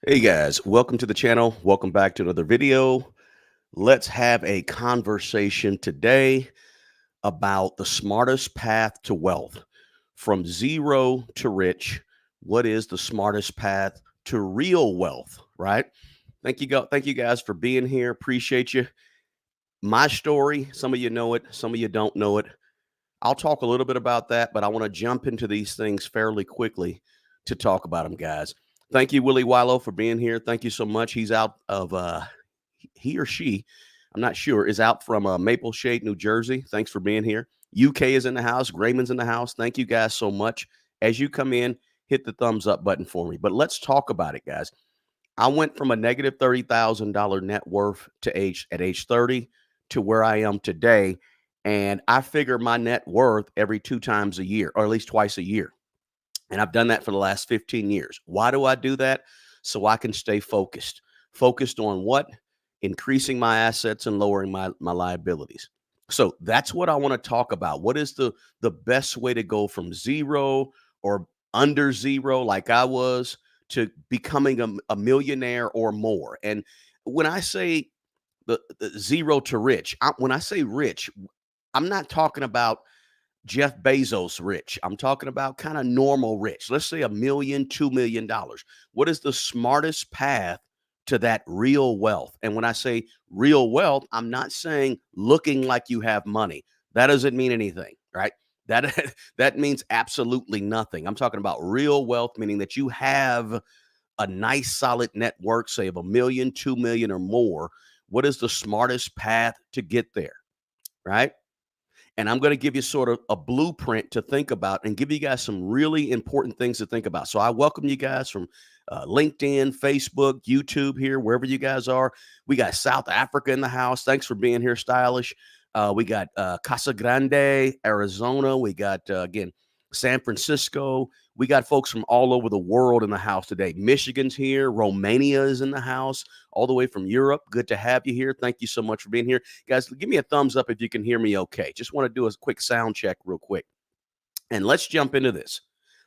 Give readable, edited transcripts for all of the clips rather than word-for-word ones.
Hey guys, welcome to the channel. Welcome back to another video. Let's have a conversation today about the smartest path to wealth. From zero to rich, what is the smartest path to real wealth, right? Thank you guys for being here. Appreciate you. My story, some of you know it, some of you don't know it. I'll talk a little bit about that, but I want to jump into these things fairly quickly to talk about them, guys. Thank you, Willie Wilo, for being here. Thank you so much. He's out of he or she, I'm not sure, is out from Maple Shade, New Jersey. Thanks for being here. UK is in the house. Grayman's in the house. Thank you guys so much. As you come in, hit the thumbs up button for me. But let's talk about it, guys. I went from a negative $30,000 net worth at age 30 to where I am today. And I figure my net worth every 2 times a year, or at least twice a year. And I've done that for the last 15 years. Why do I do that? So I can stay focused. Focused on what? Increasing my assets and lowering my liabilities. So that's what I want to talk about. What is the best way to go from zero or under zero, like I was, to becoming a millionaire or more? And when I say the zero to rich, when I say rich, I'm not talking about Jeff Bezos rich. I'm talking about kind of normal rich. Let's say $1 million, $2 million. What is the smartest path to that real wealth? And when I say real wealth, I'm not saying looking like you have money. That doesn't mean anything, right? That that means absolutely nothing. I'm talking about real wealth, meaning that you have a nice solid network, say of 1 million, 2 million or more. What is the smartest path to get there? Right? And I'm going to give you sort of a blueprint to think about and give you guys some really important things to think about. So I welcome you guys from LinkedIn, Facebook, YouTube here, wherever you guys are. We got South Africa in the house. Thanks for being here, Stylish. We got Casa Grande, Arizona. We got, again, San Francisco. We got folks from all over the world in the house today. Michigan's here. Romania is in the house, all the way from Europe. Good to have you here. Thank you so much for being here. Guys, give me a thumbs up if you can hear me okay. Just want to do a quick sound check real quick. And let's jump into this.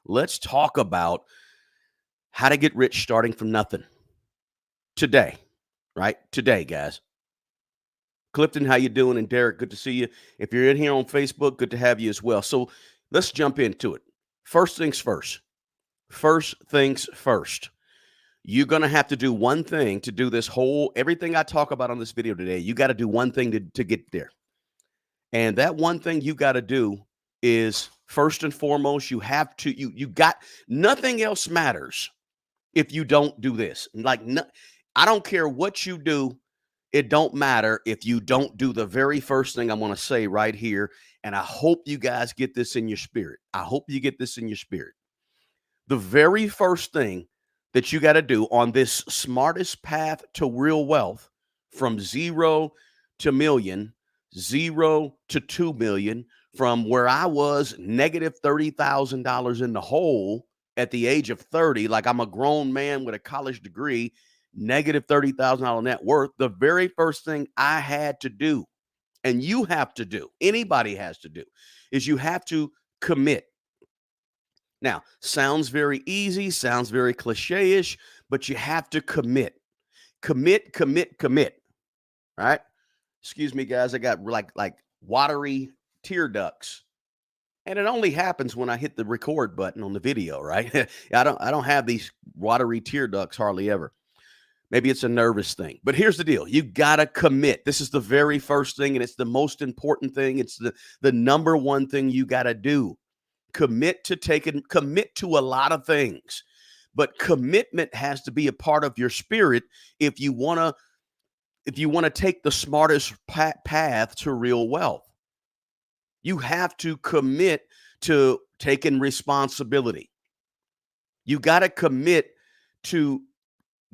Let's talk about how to get rich starting from nothing today, right? Today, guys. Clifton, how you doing? And Derek, good to see you. If you're in here on Facebook, good to have you as well. So let's jump into it. First things first. First things first. You're going to have to do one thing to do this whole, everything I talk about on this video today. You got to do one thing to get there. And that one thing you got to do is first and foremost, you have to, you got, nothing else matters if you don't do this. Like, no, I don't care what you do. It don't matter if you don't do the very first thing I'm going to say right here. And I hope you guys get this in your spirit. I hope you get this in your spirit. The very first thing that you got to do on this smartest path to real wealth, from zero to million, zero to 2 million, from where I was negative $30,000 in the hole at the age of 30, like I'm a grown man with a college degree, negative $30,000 net worth. The very first thing I had to do, and you have to do, anybody has to do, is you have to commit. Now, sounds very easy, sounds very cliche-ish, but you have to commit. Commit, commit, commit. Right? Excuse me, guys. I got like watery tear ducts. And it only happens when I hit the record button on the video, right? I don't have these watery tear ducts hardly ever. Maybe it's a nervous thing. But here's the deal. You gotta commit. This is the very first thing, and it's the most important thing. It's the number one thing you gotta do. Commit to a lot of things, but commitment has to be a part of your spirit if you want to take the smartest path to real wealth. You have to commit to taking responsibility. You got to commit to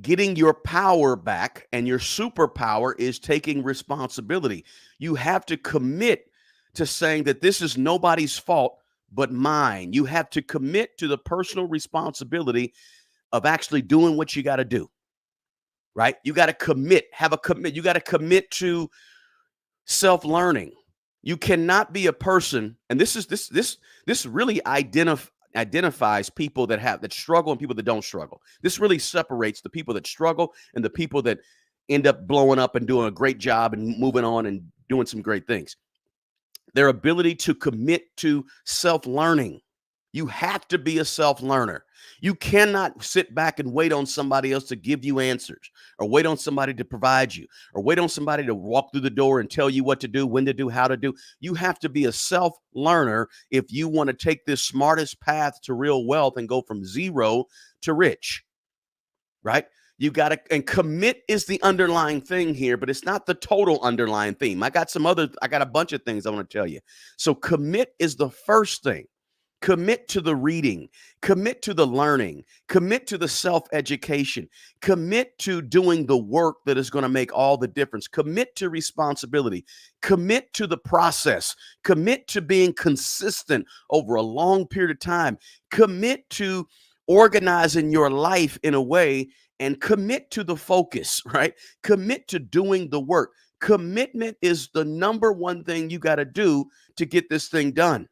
getting your power back, and your superpower is taking responsibility. You have to commit to saying that this is nobody's fault but mine. You have to commit to the personal responsibility of actually doing what you got to do, right? You got to commit, have a commit. You got to commit to self-learning. You cannot be a person, and this really identifies people that struggle and people that don't struggle. This really separates the people that struggle and the people that end up blowing up and doing a great job and moving on and doing some great things. Their ability to commit to self-learning. You have to be a self-learner. You cannot sit back and wait on somebody else to give you answers, or wait on somebody to provide you, or wait on somebody to walk through the door and tell you what to do, when to do, how to do. You have to be a self-learner if you want to take this smartest path to real wealth and go from zero to rich, right? You got to, and commit is the underlying thing here, but it's not the total underlying theme. I got a bunch of things I want to tell you. So commit is the first thing. Commit to the reading, commit to the learning, commit to the self-education, commit to doing the work that is going to make all the difference, commit to responsibility, commit to the process, commit to being consistent over a long period of time, commit to organizing your life in a way, and commit to the focus, right? Commit to doing the work. Commitment is the number one thing you got to do to get this thing done.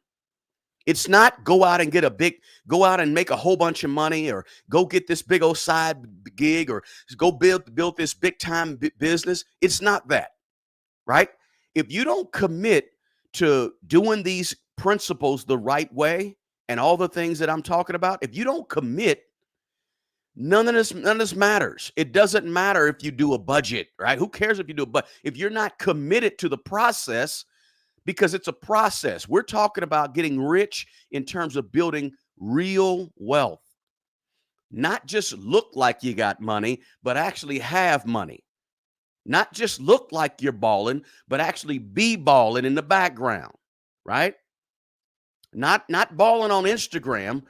It's not go out and make a whole bunch of money, or go get this big old side gig, or go build this big time business. It's not that, right? If you don't commit to doing these principles the right way and all the things that I'm talking about, if you don't commit, none of this matters. It doesn't matter if you do a budget, right? Who cares if you do a budget? If you're not committed to the process, because it's a process. We're talking about getting rich in terms of building real wealth. Not just look like you got money, but actually have money. Not just look like you're balling, but actually be balling in the background, right? Not balling on Instagram,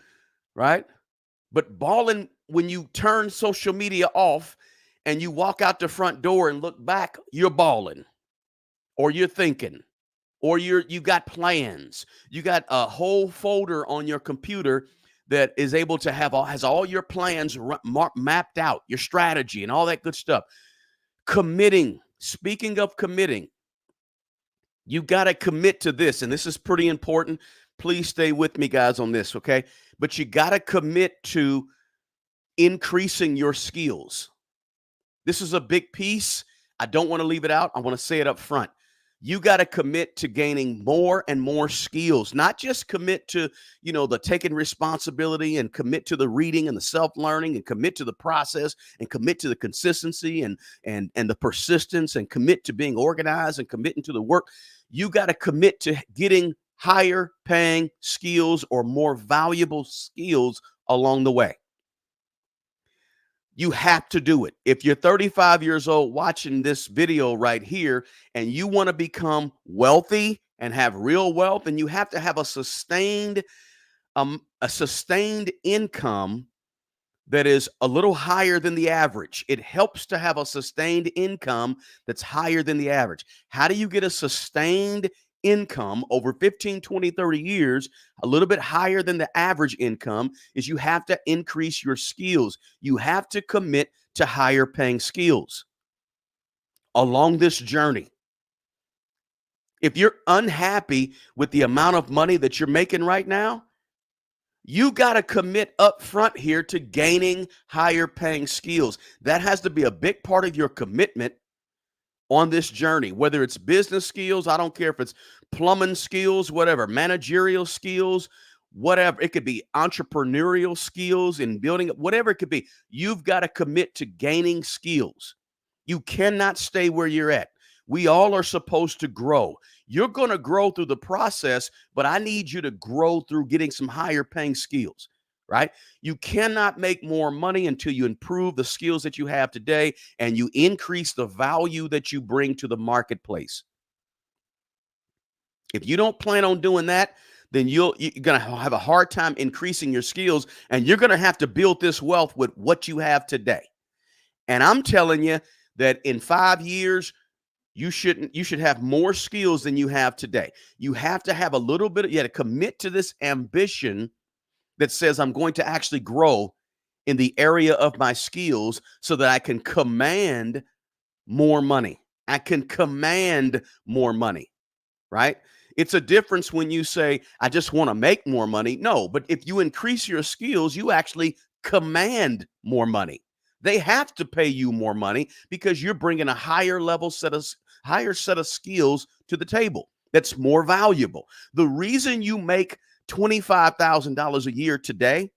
right? But balling when you turn social media off and you walk out the front door and look back, you're balling, or you're thinking, or you got plans. You got a whole folder on your computer that is able to has all your plans mapped out, your strategy and all that good stuff. Committing. Speaking of committing, you got to commit to this, and this is pretty important. Please stay with me, guys, on this, okay? But you got to commit to increasing your skills. This is a big piece. I don't want to leave it out. I want to say it up front. You got to commit to gaining more and more skills, not just commit to, the taking responsibility, and commit to the reading and the self-learning, and commit to the process, and commit to the consistency and the persistence, and commit to being organized and committing to the work. You got to commit to getting higher paying skills or more valuable skills along the way. You have to do it. If you're 35 years old watching this video right here and you want to become wealthy and have real wealth, then you have to have a sustained income that is a little higher than the average. It helps to have a sustained income that's higher than the average. How do you get a sustained income over 15, 20, 30 years, a little bit higher than the average income? Is you have to increase your skills. You have to commit to higher paying skills along this journey. If you're unhappy with the amount of money that you're making right now, you got to commit up front here to gaining higher paying skills. That has to be a big part of your commitment on this journey, whether it's business skills, I don't care if it's plumbing skills, whatever, managerial skills, whatever. It could be entrepreneurial skills in building, whatever it could be. You've got to commit to gaining skills. You cannot stay where you're at. We all are supposed to grow. You're going to grow through the process, but I need you to grow through getting some higher paying skills. Right? You cannot make more money until you improve the skills that you have today and you increase the value that you bring to the marketplace. If you don't plan on doing that, then you're going to have a hard time increasing your skills, and you're going to have to build this wealth with what you have today. And I'm telling you that in 5 years, you should have more skills than you have today. You have to have a little bit, you have to commit to this ambition that says I'm going to actually grow in the area of my skills so that I can command more money. I can command more money, right? It's a difference when you say, I just want to make more money. No, but if you increase your skills, you actually command more money. They have to pay you more money because you're bringing a higher set of skills to the table that's more valuable. The reason you make $25,000 a year today,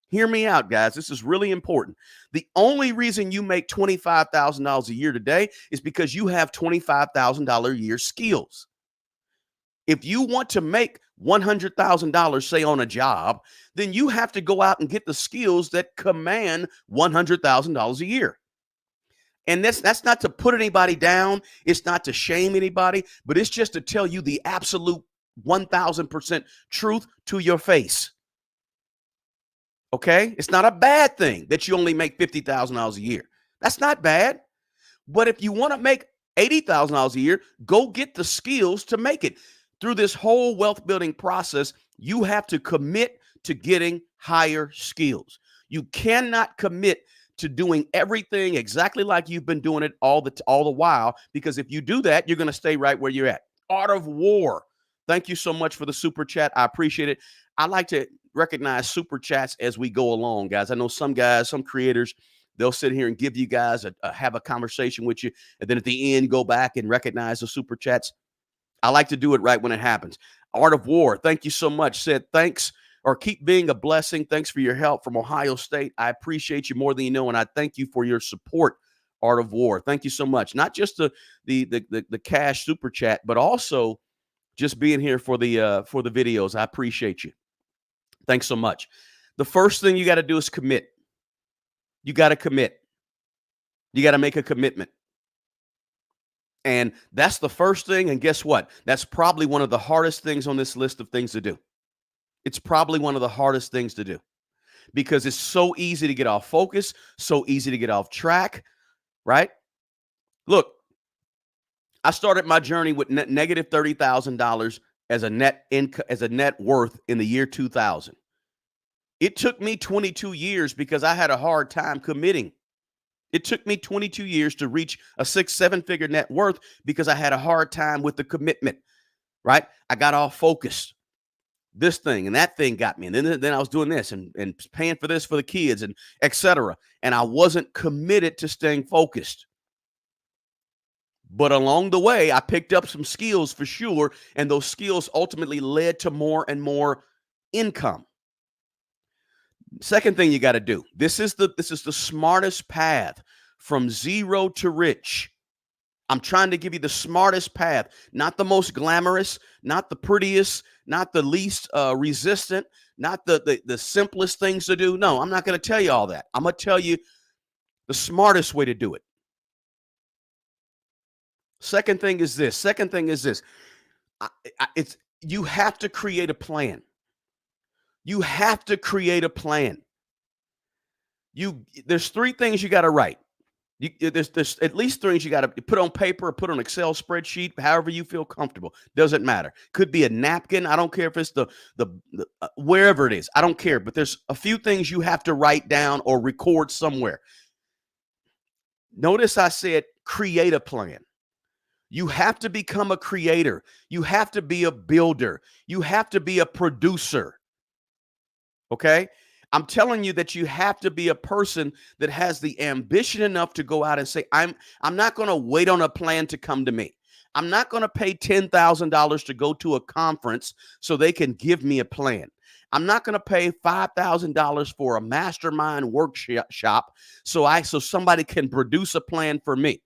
hear me out, guys. This is really important. The only reason you make $25,000 a year today is because you have $25,000 a year skills. If you want to make $100,000, say on a job, then you have to go out and get the skills that command $100,000 a year. And that's not to put anybody down. It's not to shame anybody, but it's just to tell you the absolute 1000% truth to your face. Okay? It's not a bad thing that you only make $50,000 a year. That's not bad. But if you want to make $80,000 a year, go get the skills to make it. Through this whole wealth building process, you have to commit to getting higher skills. You cannot commit to doing everything exactly like you've been doing it all the while, because if you do that, you're going to stay right where you're at. Art of War. Thank you so much for the super chat. I appreciate it. I like to recognize super chats as we go along, guys. I know some guys, some creators, they'll sit here and give you guys have a conversation with you, and then at the end go back and recognize the super chats. I like to do it right when it happens. Art of War, thank you so much. Said thanks, or keep being a blessing. Thanks for your help from Ohio State. I appreciate you more than you know, and I thank you for your support, Art of War. Thank you so much. Not just the cash super chat, but also just being here for the videos. I appreciate you. Thanks so much. The first thing you got to do is commit. You got to commit. You got to make a commitment. And that's the first thing. And guess what? That's probably one of the hardest things on this list of things to do. It's probably one of the hardest things to do because it's so easy to get off focus, so easy to get off track, right? Look, I started my journey with negative $30,000 as a net worth in the year 2000. It took me 22 years because I had a hard time committing. It took me 22 years to reach a 6-7-figure net worth because I had a hard time with the commitment, right? I got all focused. This thing and that thing got me. And then I was doing this and paying for this for the kids and etc. And I wasn't committed to staying focused. But along the way, I picked up some skills for sure. And those skills ultimately led to more and more income. Second thing you got to do. This is the smartest path from zero to rich. I'm trying to give you the smartest path, not the most glamorous, not the prettiest, not the least resistant, not the simplest things to do. No, I'm not going to tell you all that. I'm going to tell you the smartest way to do it. Second thing is this. You have to create a plan. You have to create a plan. There's three things you got to write. There's at least things you got to put on paper or put on Excel spreadsheet, however you feel comfortable. Doesn't matter. Could be a napkin. I don't care if it's the wherever it is. I don't care. But there's a few things you have to write down or record somewhere. Notice I said create a plan. You have to become a creator. You have to be a builder. You have to be a producer. Okay? I'm telling you that you have to be a person that has the ambition enough to go out and say, I'm not going to wait on a plan to come to me. I'm not going to pay $10,000 to go to a conference so they can give me a plan. I'm not going to pay $5,000 for a mastermind workshop so somebody can produce a plan for me.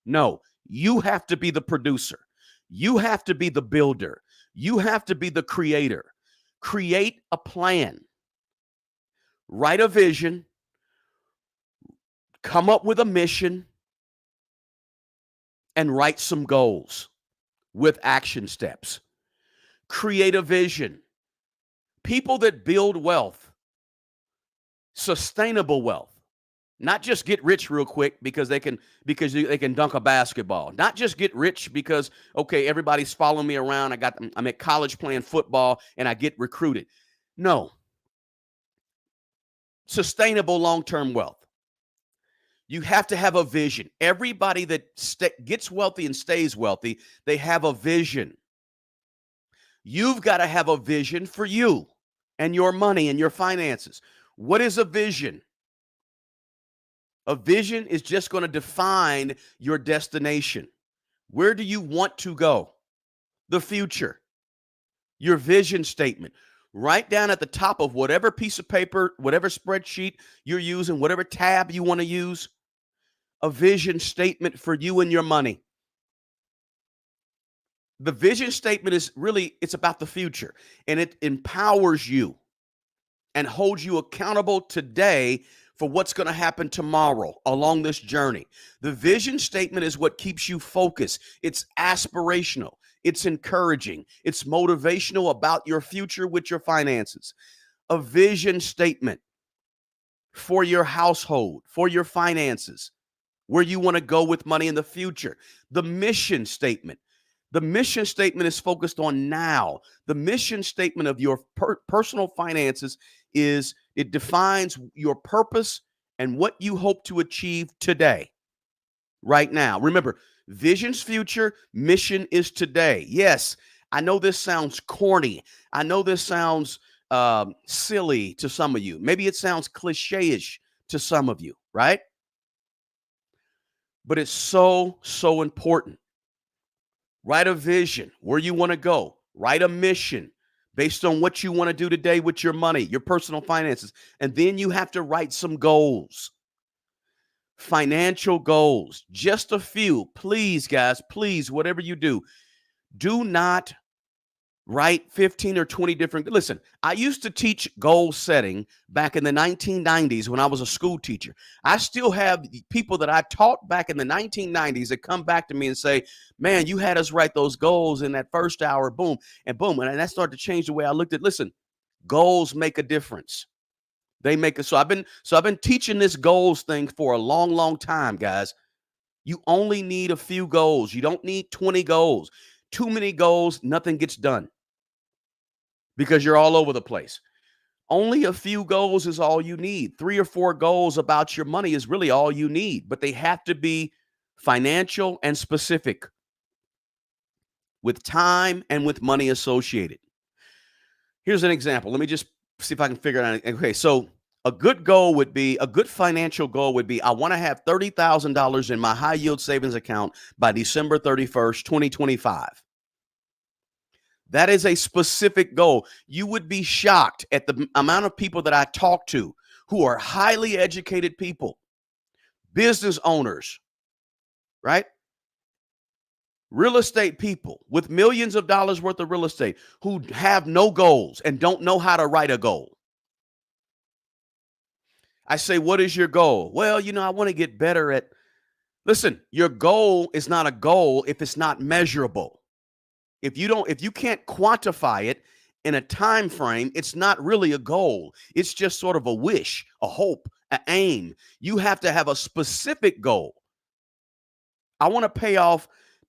No, you have to be the producer. You have to be the builder. You have to be the creator. Create a plan. Write a vision, come up with a mission, and write some goals with action steps. Create a vision. People that build wealth, sustainable wealth, not just get rich real quick because they can dunk a basketball. Not just get rich because, okay, everybody's following me around. I'm at college playing football and I get recruited. No. Sustainable long-term wealth. You have to have a vision. Everybody that gets wealthy and stays wealthy, they have a vision. You've got to have a vision for you and your money and your finances. What is a vision? A vision is just going to define your destination. Where do you want to go? The future. Your vision statement. Write down at the top of whatever piece of paper, whatever spreadsheet you're using, whatever tab you want to use, a vision statement for you and your money. The vision statement is really, it's about the future, and it empowers you and holds you accountable today for what's going to happen tomorrow along this journey. The vision statement is what keeps you focused. It's aspirational. It's encouraging. It's motivational about your future with your finances. A vision statement for your household, for your finances, where you want to go with money in the future. The mission statement. The mission statement is focused on now. The mission statement of your personal finances is it defines your purpose and what you hope to achieve today, right now. Remember, vision's future, mission is today. Yes, I know this sounds corny. I know this sounds silly to some of you. Maybe it sounds cliche-ish to some of you, right? But it's so, so important. Write a vision, where you want to go. Write a mission based on what you want to do today with your money, your personal finances. And then you have to write some goals. Financial goals, just a few. Please, guys, please, whatever you do not write 15 or 20 different. Listen, I used to teach goal setting back in the 1990s when I was a school teacher. I still have people that I taught back in the 1990s that come back to me and say, man, you had us write those goals in that first hour, boom, and boom. And that started to change the way I looked at, listen, goals make a difference. They make it. So I've been teaching this goals thing for a long, long time, guys. You only need a few goals. You don't need 20 goals. Too many goals, nothing gets done because you're all over the place. Only a few goals is all you need. 3 or 4 goals about your money is really all you need, but they have to be financial and specific with time and with money associated. Here's an example. Let me just see if I can figure it out. Okay, so a good financial goal would be, I want to have $30,000 in my high yield savings account by December 31st, 2025. That is a specific goal. You would be shocked at the amount of people that I talk to who are highly educated people, business owners, right? Real estate people with millions of dollars worth of real estate who have no goals and don't know how to write a goal. I say, what is your goal? Well, I want to get better at. Listen, your goal is not a goal if it's not measurable. If you can't quantify it in a time frame, it's not really a goal. It's just sort of a wish, a hope, an aim. You have to have a specific goal. I want to pay off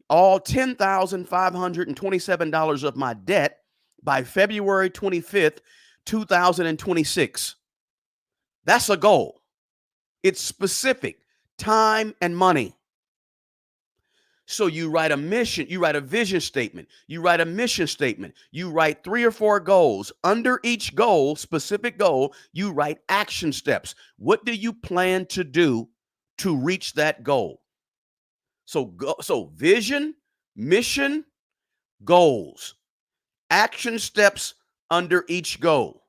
all $10,527 of my debt by February 25th, 2026. That's a goal. It's specific, time and money. So you write a mission, you write a vision statement, you write a mission statement, you write 3 or 4 goals. Under each goal, specific goal, you write action steps. What do you plan to do to reach that goal? So vision, mission, goals, action steps under each goal.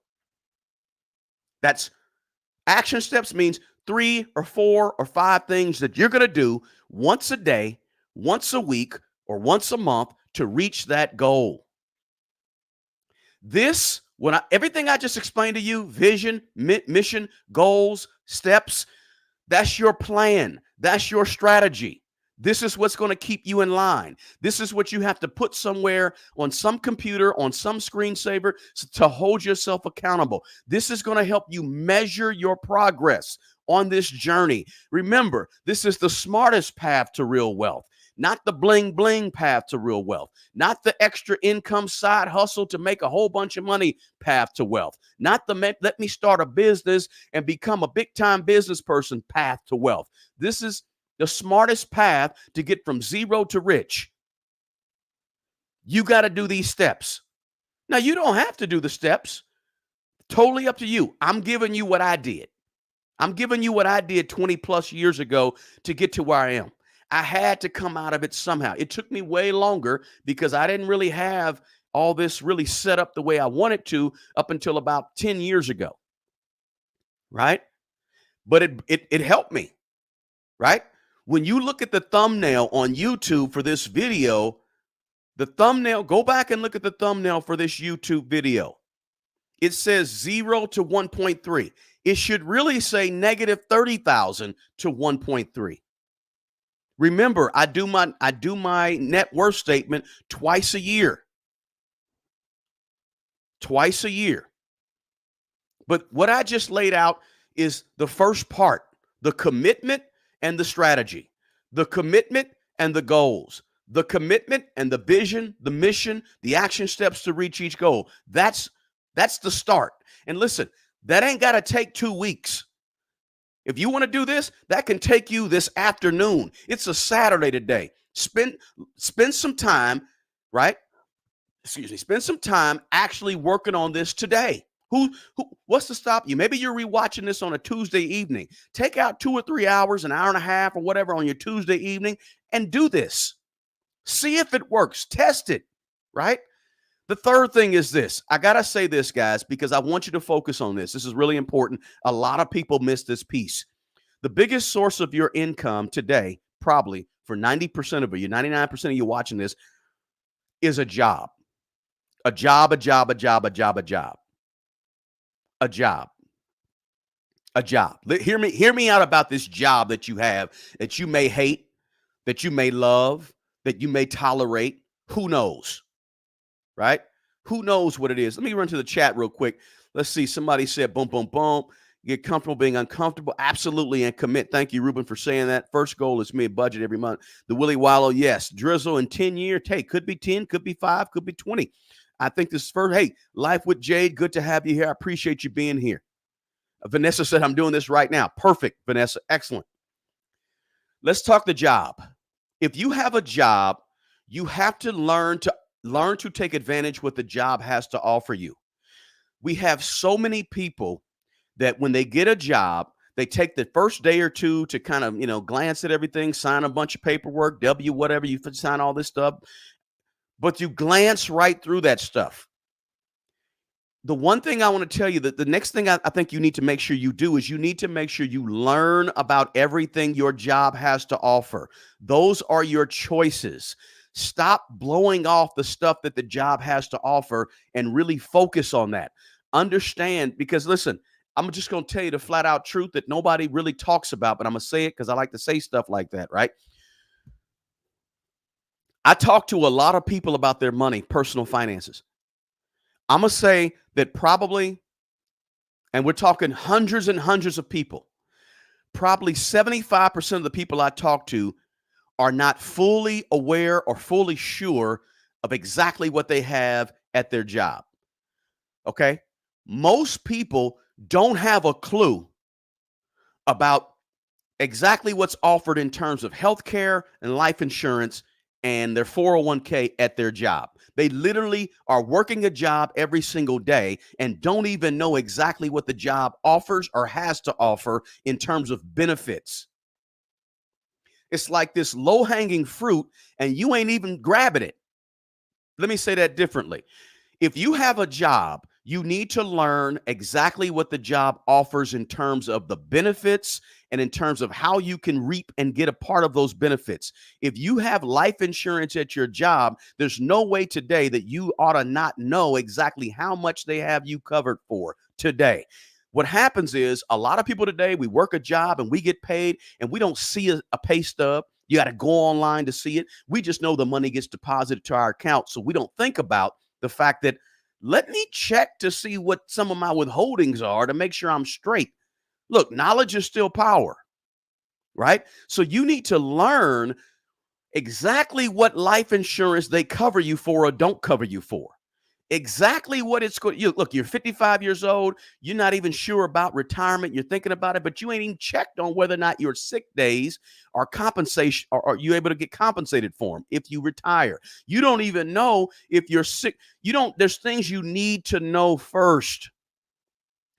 That's action steps means 3 or 4 or 5 things that you're going to do once a day, once a week, or once a month to reach that goal. Everything I just explained to you, vision, mission, goals, steps, that's your plan. That's your strategy. This is what's going to keep you in line. This is what you have to put somewhere on some computer, on some screensaver to hold yourself accountable. This is going to help you measure your progress on this journey. Remember, this is the smartest path to real wealth. Not the bling bling path to real wealth, not the extra income side hustle to make a whole bunch of money path to wealth, not the let me start a business and become a big time business person path to wealth. This is the smartest path to get from zero to rich. You got to do these steps. Now, you don't have to do the steps. Totally up to you. I'm giving you what I did. I'm giving you what I did 20 plus years ago to get to where I am. I had to come out of it somehow. It took me way longer because I didn't really have all this really set up the way I wanted to up until about 10 years ago, right? But it helped me, right? When you look at the thumbnail on YouTube for this video, the thumbnail, go back and look at the thumbnail for this YouTube video. It says 0 to 1.3. It should really say negative 30,000 to 1.3. Remember, I do my net worth statement twice a year. Twice a year. But what I just laid out is the first part, the commitment and the strategy, the commitment and the goals, the commitment and the vision, the mission, the action steps to reach each goal. That's the start. And listen, that ain't got to take 2 weeks. If you want to do this, that can take you this afternoon. It's a Saturday today. Spend some time, right? Excuse me. Spend some time actually working on this today. What's to stop you? Maybe you're rewatching this on a Tuesday evening. Take out 2 or 3 hours, an hour and a half or whatever on your Tuesday evening and do this. See if it works. Test it, right? The third thing is this. I got to say this, guys, because I want you to focus on this. This is really important. A lot of people miss this piece. The biggest source of your income today, probably for 90% of you, 99% of you watching this, is a job. A job, a job, a job, a job, a job. A job. A job. Hear me out about this job that you have, that you may hate, that you may love, that you may tolerate. Who knows? Right? Who knows what it is? Let me run to the chat real quick. Let's see. Somebody said, boom, boom, boom. Get comfortable being uncomfortable. Absolutely. And commit. Thank you, Ruben, for saying that. First goal is me, budget every month. The Willie Wallow, yes. Drizzle in 10 years. Hey, could be 10, could be 5, could be 20. I think this first, hey, Life with Jade, good to have you here. I appreciate you being here. Vanessa said, I'm doing this right now. Perfect, Vanessa. Excellent. Let's talk the job. If you have a job, you have to learn to take advantage what the job has to offer you. We have so many people that when they get a job, they take the first day or two to kind of, glance at everything, sign a bunch of paperwork, whatever, you sign all this stuff, but you glance right through that stuff. The one thing I want to tell you, that the next thing I think you need to make sure you do is you need to make sure you learn about everything your job has to offer. Those are your choices. Stop blowing off the stuff that the job has to offer and really focus on that. Understand, because listen, I'm just going to tell you the flat out truth that nobody really talks about, but I'm going to say it because I like to say stuff like that, right? I talk to a lot of people about their money, personal finances. I'm going to say that probably, and we're talking hundreds and hundreds of people, probably 75% of the people I talk to are not fully aware or fully sure of exactly what they have at their job. Okay? Most people don't have a clue about exactly what's offered in terms of healthcare and life insurance and their 401k at their job. They literally are working a job every single day and don't even know exactly what the job offers or has to offer in terms of benefits. It's like this low-hanging fruit and you ain't even grabbing it. Let me say that differently. If you have a job, you need to learn exactly what the job offers in terms of the benefits and in terms of how you can reap and get a part of those benefits. If you have life insurance at your job, there's no way today that you ought to not know exactly how much they have you covered for today. What happens is a lot of people today, we work a job and we get paid and we don't see a pay stub. You got to go online to see it. We just know the money gets deposited to our account. So we don't think about the fact that let me check to see what some of my withholdings are to make sure I'm straight. Look, knowledge is still power, right? So you need to learn exactly what life insurance they cover you for or don't cover you for. exactly what it's going. You look, you're 55 years old. You're not even sure about retirement. You're thinking about it, but you ain't even checked on whether or not your sick days are compensation. Are you able to get compensated for them if you retire? You don't even know if you're sick. You don't. There's things you need to know first.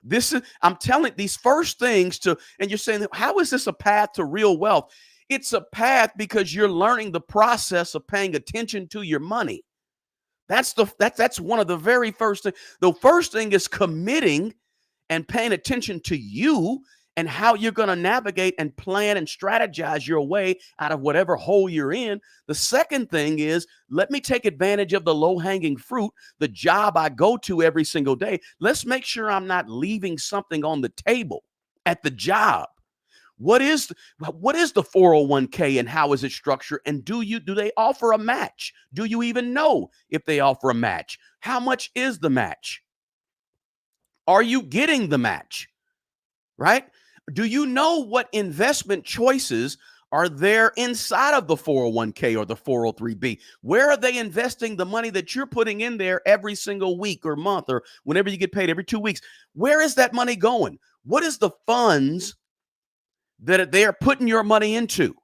This is, I'm telling these first things to, and you're saying, how is this a path to real wealth? It's a path because you're learning the process of paying attention to your money. That's one of the very first things. The first thing is committing and paying attention to you and how you're going to navigate and plan and strategize your way out of whatever hole you're in. The second thing is, let me take advantage of the low hanging fruit, the job I go to every single day. Let's make sure I'm not leaving something on the table at the job. What is the 401k and how is it structured? And do they offer a match? Do you even know if they offer a match? How much is the match? Are you getting the match? Right? Do you know what investment choices are there inside of the 401k or the 403b? Where are they investing the money that you're putting in there every single week or month or whenever you get paid every 2 weeks? Where is that money going? What is the funds that they are putting your money into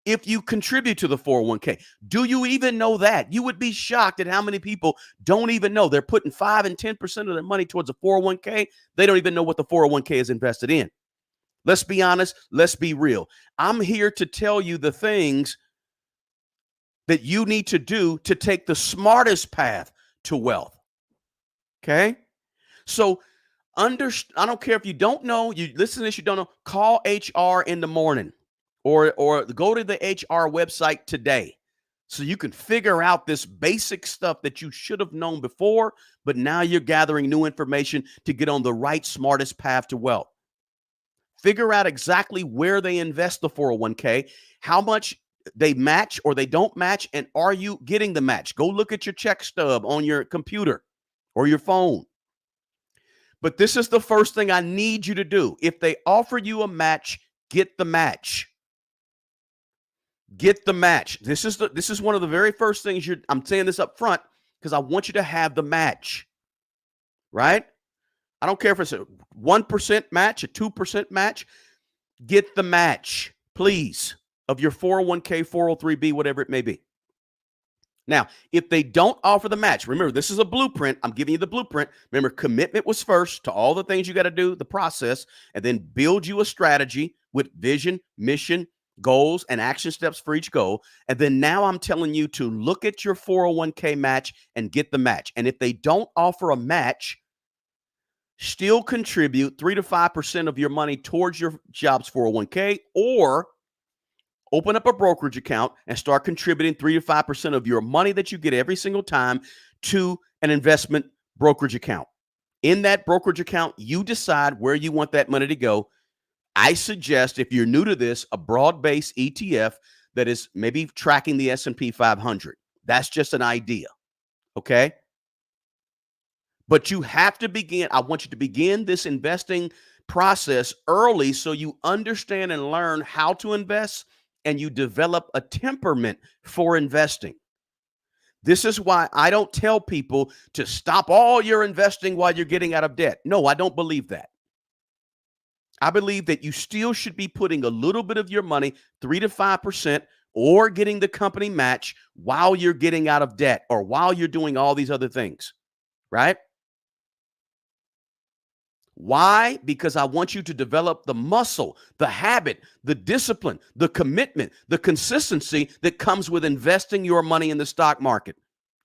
if you contribute to the 401k? Do you even know that? You would be shocked at how many people don't even know they're putting 5 and 10% of their money towards a 401k. They don't even know what the 401k is invested in. Let's be honest. Let's be real. I'm here to tell you the things that you need to do to take the smartest path to wealth. Okay? So I don't care if you don't know, you listen to this, you don't know, call HR in the morning or go to the HR website today so you can figure out this basic stuff that you should have known before, but now you're gathering new information to get on the right, smartest path to wealth. Figure out exactly where they invest the 401k, how much they match or they don't match, and are you getting the match? Go look at your check stub on your computer or your phone. But this is the first thing I need you to do. If they offer you a match, get the match. Get the match. This is one of the very first things I'm saying this up front because I want you to have the match. Right? I don't care if it's a 1% match, a 2% match. Get the match, please, of your 401k, 403b, whatever it may be. Now, if they don't offer the match, remember, this is a blueprint. I'm giving you the blueprint. Remember, commitment was first to all the things you got to do, the process, and then build you a strategy with vision, mission, goals, and action steps for each goal. And then now I'm telling you to look at your 401k match and get the match. And if they don't offer a match, still contribute 3 to 5% of your money towards your job's 401k, or open up a brokerage account and start contributing 3 to 5% of your money that you get every single time to an investment brokerage account. In that brokerage account, you decide where you want that money to go. I suggest, if you're new to this, a broad-based ETF that is maybe tracking the S&P 500. That's just an idea, okay? But you have to begin. I want you to begin this investing process early so you understand and learn how to invest and you develop a temperament for investing. This is why I don't tell people to stop all your investing while you're getting out of debt. No, I don't believe that. I believe that you still should be putting a little bit of your money, 3 to 5%, or getting the company match while you're getting out of debt or while you're doing all these other things, right? Why? Because I want you to develop the muscle, the habit, the discipline, the commitment, the consistency that comes with investing your money in the stock market.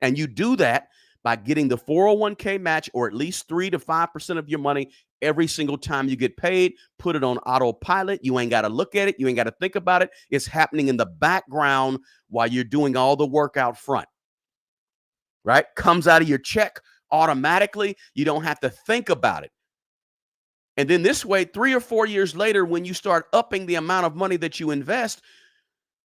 And you do that by getting the 401k match, or at least 3 to 5% of your money every single time you get paid. Put it on autopilot. You ain't got to look at it. You ain't got to think about it. It's happening in the background while you're doing all the work out front, right? Comes out of your check automatically. You don't have to think about it. And then this way, 3 or 4 years later, when you start upping the amount of money that you invest,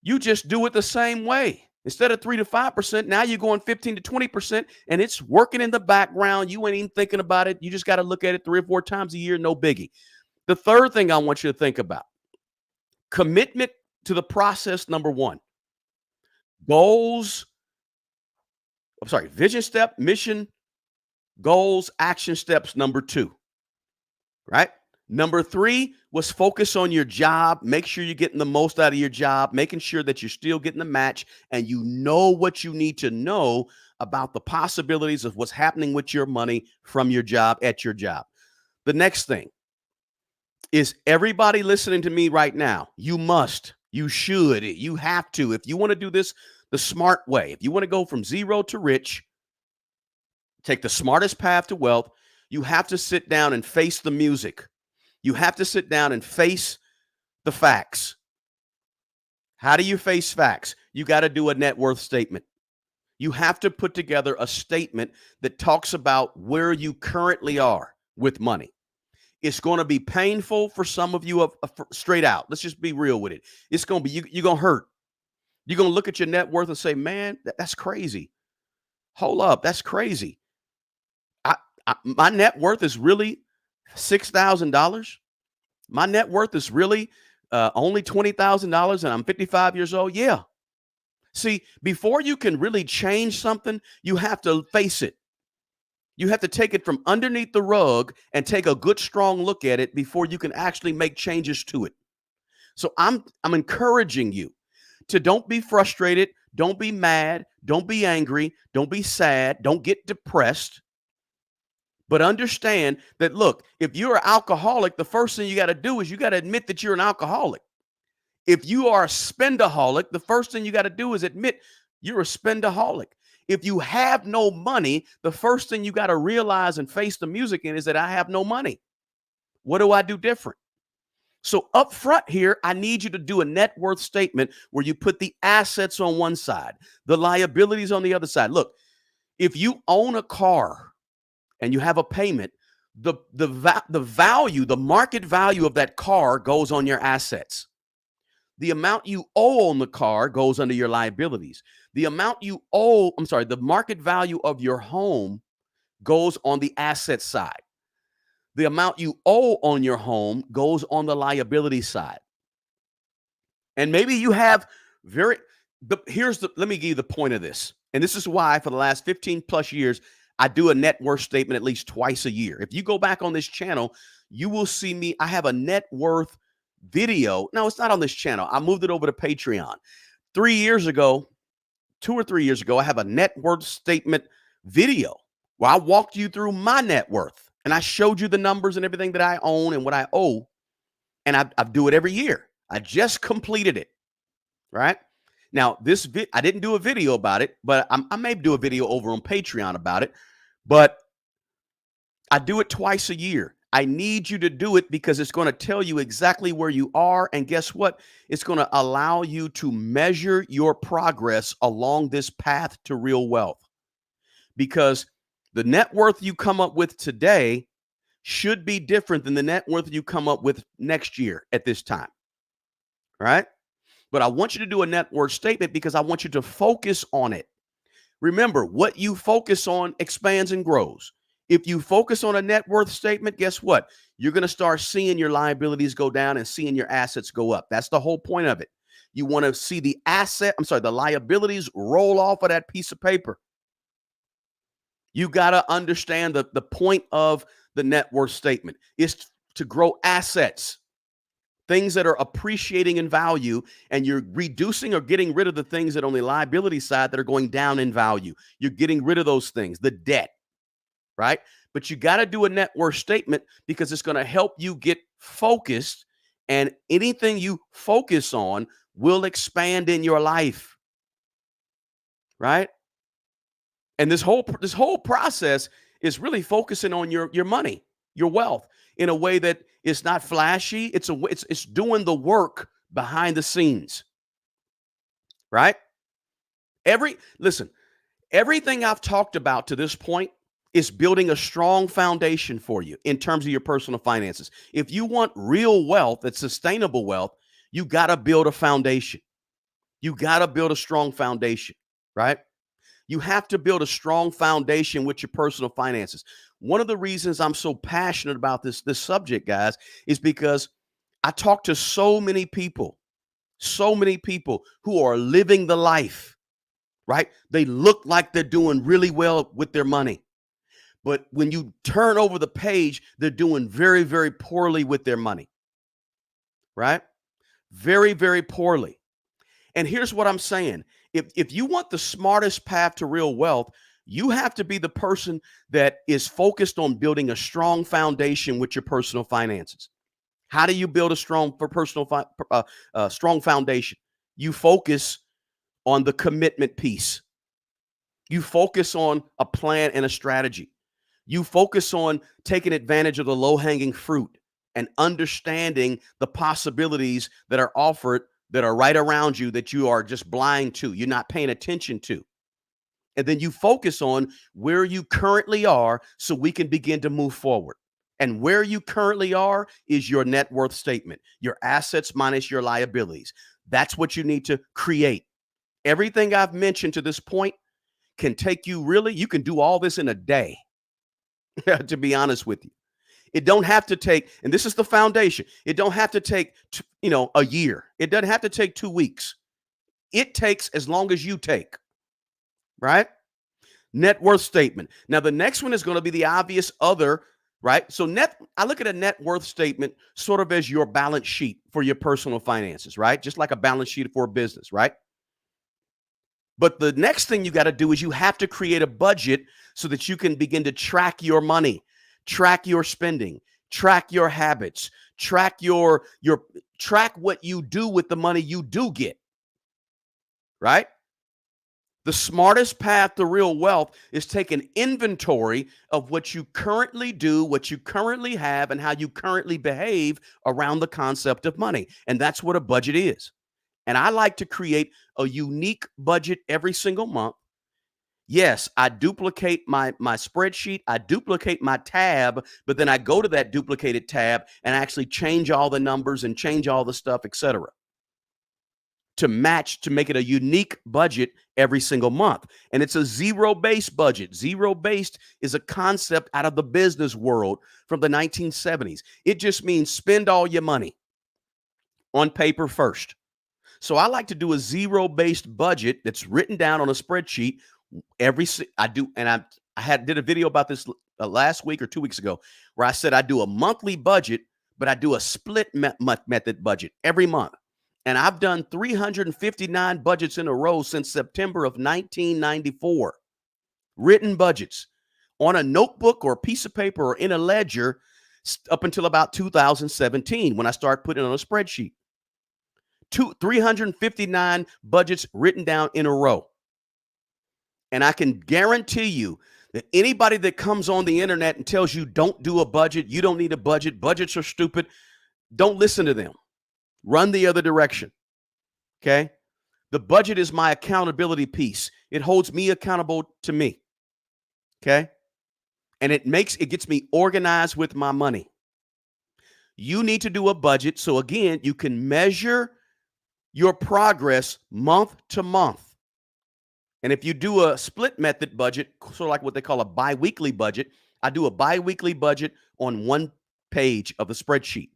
you just do it the same way. Instead of 3 to 5%, now you're going 15 to 20%, and it's working in the background. You ain't even thinking about it. You just got to look at it 3 or 4 times a year, no biggie. The third thing I want you to think about, commitment to the process, number one. Goals, vision step, mission, Goals, action steps, number 2, right? Number 3 was focus on your job. Make sure you're getting the most out of your job, making sure that you're still getting the match and you know what you need to know about the possibilities of what's happening with your money from your job at your job. The next thing is everybody listening to me right now, you must, you should, you have to, if you want to do this the smart way, if you want to go from zero to rich, take the smartest path to wealth, you have to sit down and face the music. You have to sit down and face the facts. How do you face facts? You got to do a net worth statement. You have to put together a statement that talks about where you currently are with money. It's going to be painful for some of you straight out. Let's just be real with it. It's going to be, you're going to hurt. You're going to look at your net worth and say, man, that's crazy. Hold up. That's crazy. My net worth is really $6,000. My net worth is really only $20,000 and I'm 55 years old. Yeah. See, before you can really change something, you have to face it. You have to take it from underneath the rug and take a good, strong look at it before you can actually make changes to it. So I'm encouraging you to don't be frustrated. Don't be mad. Don't be angry. Don't be sad. Don't get depressed. But understand that, look, if you're an alcoholic, the first thing you got to do is you got to admit that you're an alcoholic. If you are a spendaholic, the first thing you got to do is admit you're a spendaholic. If you have no money, the first thing you got to realize and face the music in is that I have no money. What do I do different? So up front here, I need you to do a net worth statement where you put the assets on one side, the liabilities on the other side. Look, if you own a car and you have a payment, the value, the market value of that car goes on your assets. The amount you owe on the car goes under your liabilities. The amount you owe, the market value of your home goes on the asset side. The amount you owe on your home goes on the liability side. And maybe you have let me give you the point of this. And this is why for the last 15 plus years, I do a net worth statement at least twice a year. If you go back on this channel, you will see me. I have a net worth video. No, it's not on this channel. I moved it over to Patreon. 2 or 3 years ago, I have a net worth statement video where I walked you through my net worth and I showed you the numbers and everything that I own and what I owe. And I do it every year. I just completed it. Right now, I didn't do a video about it, but I may do a video over on Patreon about it. But I do it twice a year. I need you to do it because it's going to tell you exactly where you are. And guess what? It's going to allow you to measure your progress along this path to real wealth. Because the net worth you come up with today should be different than the net worth you come up with next year at this time. Right? But I want you to do a net worth statement because I want you to focus on it. Remember, what you focus on expands and grows. If you focus on a net worth statement, guess what? You're going to start seeing your liabilities go down and seeing your assets go up. That's the whole point of it. You want to see the liabilities roll off of that piece of paper. You got to understand the point of the net worth statement is to grow assets. Things that are appreciating in value, and you're reducing or getting rid of the things that on the liability side that are going down in value. You're getting rid of those things, the debt, right? But you got to do a net worth statement because it's going to help you get focused, and anything you focus on will expand in your life, right? And this whole process is really focusing on your money, your wealth, in a way that it's not flashy. It's doing the work behind the scenes, right? Everything I've talked about to this point is building a strong foundation for you in terms of your personal finances. If you want real wealth, that's sustainable wealth, you got to build a foundation. You got to build a strong foundation, right? You have to build a strong foundation with your personal finances. One of the reasons I'm so passionate about this subject, guys, is because I talk to so many people who are living the life, right? They look like they're doing really well with their money, But when you turn over the page, they're doing very, very poorly with their money, right? Very, very poorly. And here's what I'm saying. If you want the smartest path to real wealth, you have to be the person that is focused on building a strong foundation with your personal finances. How do you build a strong foundation? You focus on the commitment piece. You focus on a plan and a strategy. You focus on taking advantage of the low-hanging fruit and understanding the possibilities that are offered that are right around you that you are just blind to, you're not paying attention to. And then you focus on where you currently are so we can begin to move forward. And where you currently are is your net worth statement, your assets minus your liabilities. That's what you need to create. Everything I've mentioned to this point can take you you can do all this in a day, to be honest with you. It don't have to take, and this is the foundation, it don't have to take, a year. It doesn't have to take 2 weeks. It takes as long as you take, right? Net worth statement. Now, the next one is going to be the obvious other, right? So I look at a net worth statement sort of as your balance sheet for your personal finances, right? Just like a balance sheet for a business, right? But the next thing you got to do is you have to create a budget so that you can begin to track your money, track your spending, track your habits, track track what you do with the money you do get, right? The smartest path to real wealth is taking inventory of what you currently do, what you currently have, and how you currently behave around the concept of money. And that's what a budget is. And I like to create a unique budget every single month. Yes, I duplicate my spreadsheet, I duplicate my tab, but then I go to that duplicated tab and actually change all the numbers and change all the stuff, etc., to make it a unique budget every single month. And it's a zero-based budget. Zero-based is a concept out of the business world from the 1970s. It just means spend all your money on paper first. So I like to do a zero-based budget that's written down on a spreadsheet. I did a video about this last week or 2 weeks ago where I said I do a monthly budget, but I do a split method budget every month. And I've done 359 budgets in a row since September of 1994. Written budgets on a notebook or a piece of paper or in a ledger up until about 2017 when I started putting it on a spreadsheet. 359 budgets written down in a row. And I can guarantee you that anybody that comes on the internet and tells you don't do a budget, you don't need a budget, budgets are stupid, don't listen to them. Run the other direction, okay? The budget is my accountability piece. It holds me accountable to me, okay? And it gets me organized with my money. You need to do a budget so, again, you can measure your progress month to month. And if you do a split method budget, sort of like what they call a biweekly budget, I do a biweekly budget on one page of the spreadsheet.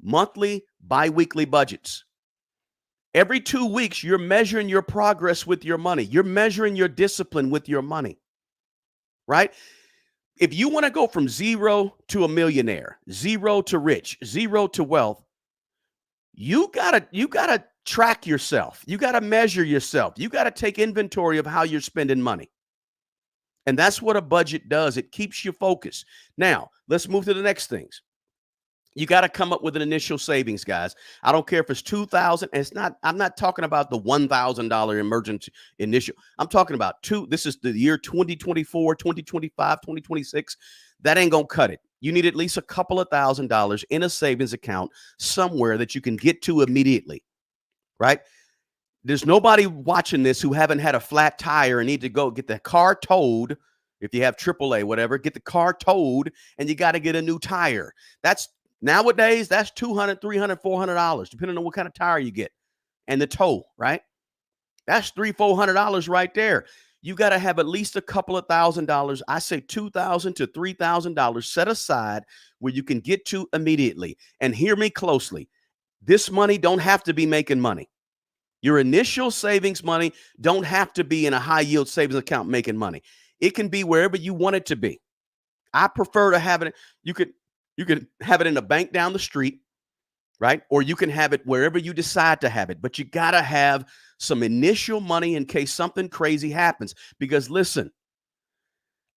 Monthly, biweekly budgets. Every 2 weeks, you're measuring your progress with your money. You're measuring your discipline with your money, right? If you want to go from zero to a millionaire, zero to rich, zero to wealth, you gotta track yourself. You gotta measure yourself. You gotta take inventory of how you're spending money. And that's what a budget does. It keeps you focused. Now, let's move to the next things. You got to come up with an initial savings, guys. I don't care if it's $2,000. I'm not talking about the $1,000 emergency initial. I'm talking about this is the year 2024, 2025, 2026. That ain't going to cut it. You need at least a couple of $1,000s in a savings account somewhere that you can get to immediately, right? There's nobody watching this who haven't had a flat tire and need to go get the car towed. If you have AAA, whatever, get the car towed and you got to get a new tire. Nowadays, that's $200, $300, $400, depending on what kind of tire you get and the tow, right? That's $300, $400 right there. You got to have at least a couple of $1,000. I say $2,000 to $3,000 set aside where you can get to immediately. And hear me closely. This money don't have to be making money. Your initial savings money don't have to be in a high yield savings account making money. It can be wherever you want it to be. I prefer to have it. You could have it in a bank down the street, right? Or you can have it wherever you decide to have it. But you got to have some initial money in case something crazy happens. Because listen,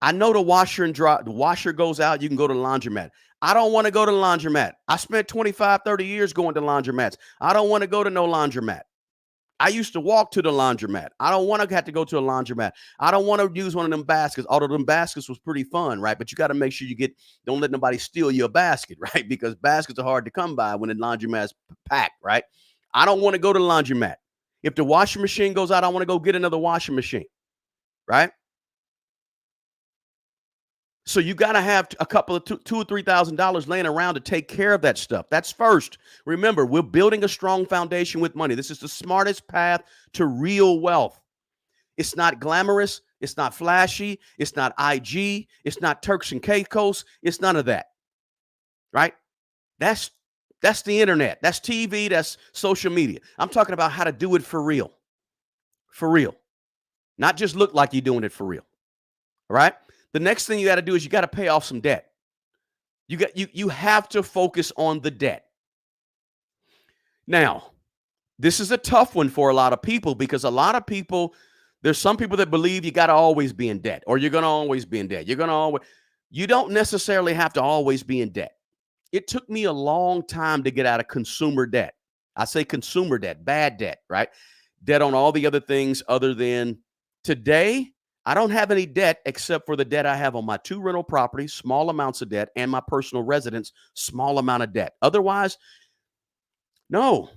I know the washer and dry, the washer goes out, you can go to the laundromat. I don't want to go to the laundromat. I spent 25, 30 years going to laundromats. I don't want to go to no laundromat. I used to walk to the laundromat. I don't want to have to go to a laundromat. I don't want to use one of them baskets, although them baskets was pretty fun, right? But you got to make sure don't let nobody steal your basket, right? Because baskets are hard to come by when the laundromat's packed, right? I don't want to go to the laundromat. If the washing machine goes out, I want to go get another washing machine, right? So you got to have a couple of $2,000 or $3,000 laying around to take care of that stuff. That's first. Remember, we're building a strong foundation with money. This is the smartest path to real wealth. It's not glamorous. It's not flashy. It's not IG. It's not Turks and Caicos. It's none of that, right? That's the internet. That's TV. That's social media. I'm talking about how to do it for real, not just look like you're doing it for real, all right? The next thing you got to do is you got to pay off some debt. You have to focus on the debt. Now, this is a tough one for a lot of people because a lot of people, there's some people that believe you got to always be in debt or you're going to always be in debt. You don't necessarily have to always be in debt. It took me a long time to get out of consumer debt. I say consumer debt, bad debt, right? Debt on all the other things other than today. I don't have any debt except for the debt I have on my 2 rental properties, small amounts of debt, and my personal residence, small amount of debt. Otherwise, no,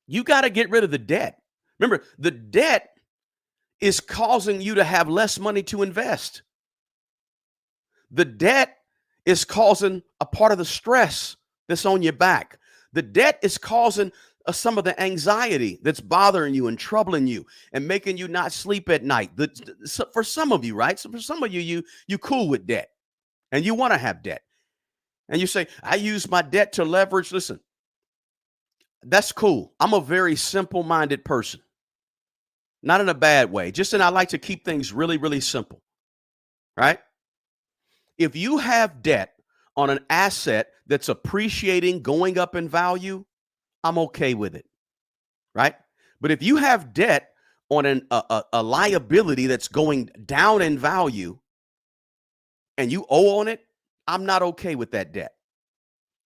you got to get rid of the debt. Remember, the debt is causing you to have less money to invest. The debt is causing a part of the stress that's on your back. The debt is causing some of the anxiety that's bothering you and troubling you and making you not sleep at night. For some of you, right? So for some of you cool with debt and you want to have debt. And you say, I use my debt to leverage. Listen, that's cool. I'm a very simple-minded person. Not in a bad way. Just I like to keep things really, really simple, right? If you have debt on an asset that's appreciating, going up in value, I'm okay with it, right? But if you have debt on a liability that's going down in value and you owe on it, I'm not okay with that debt.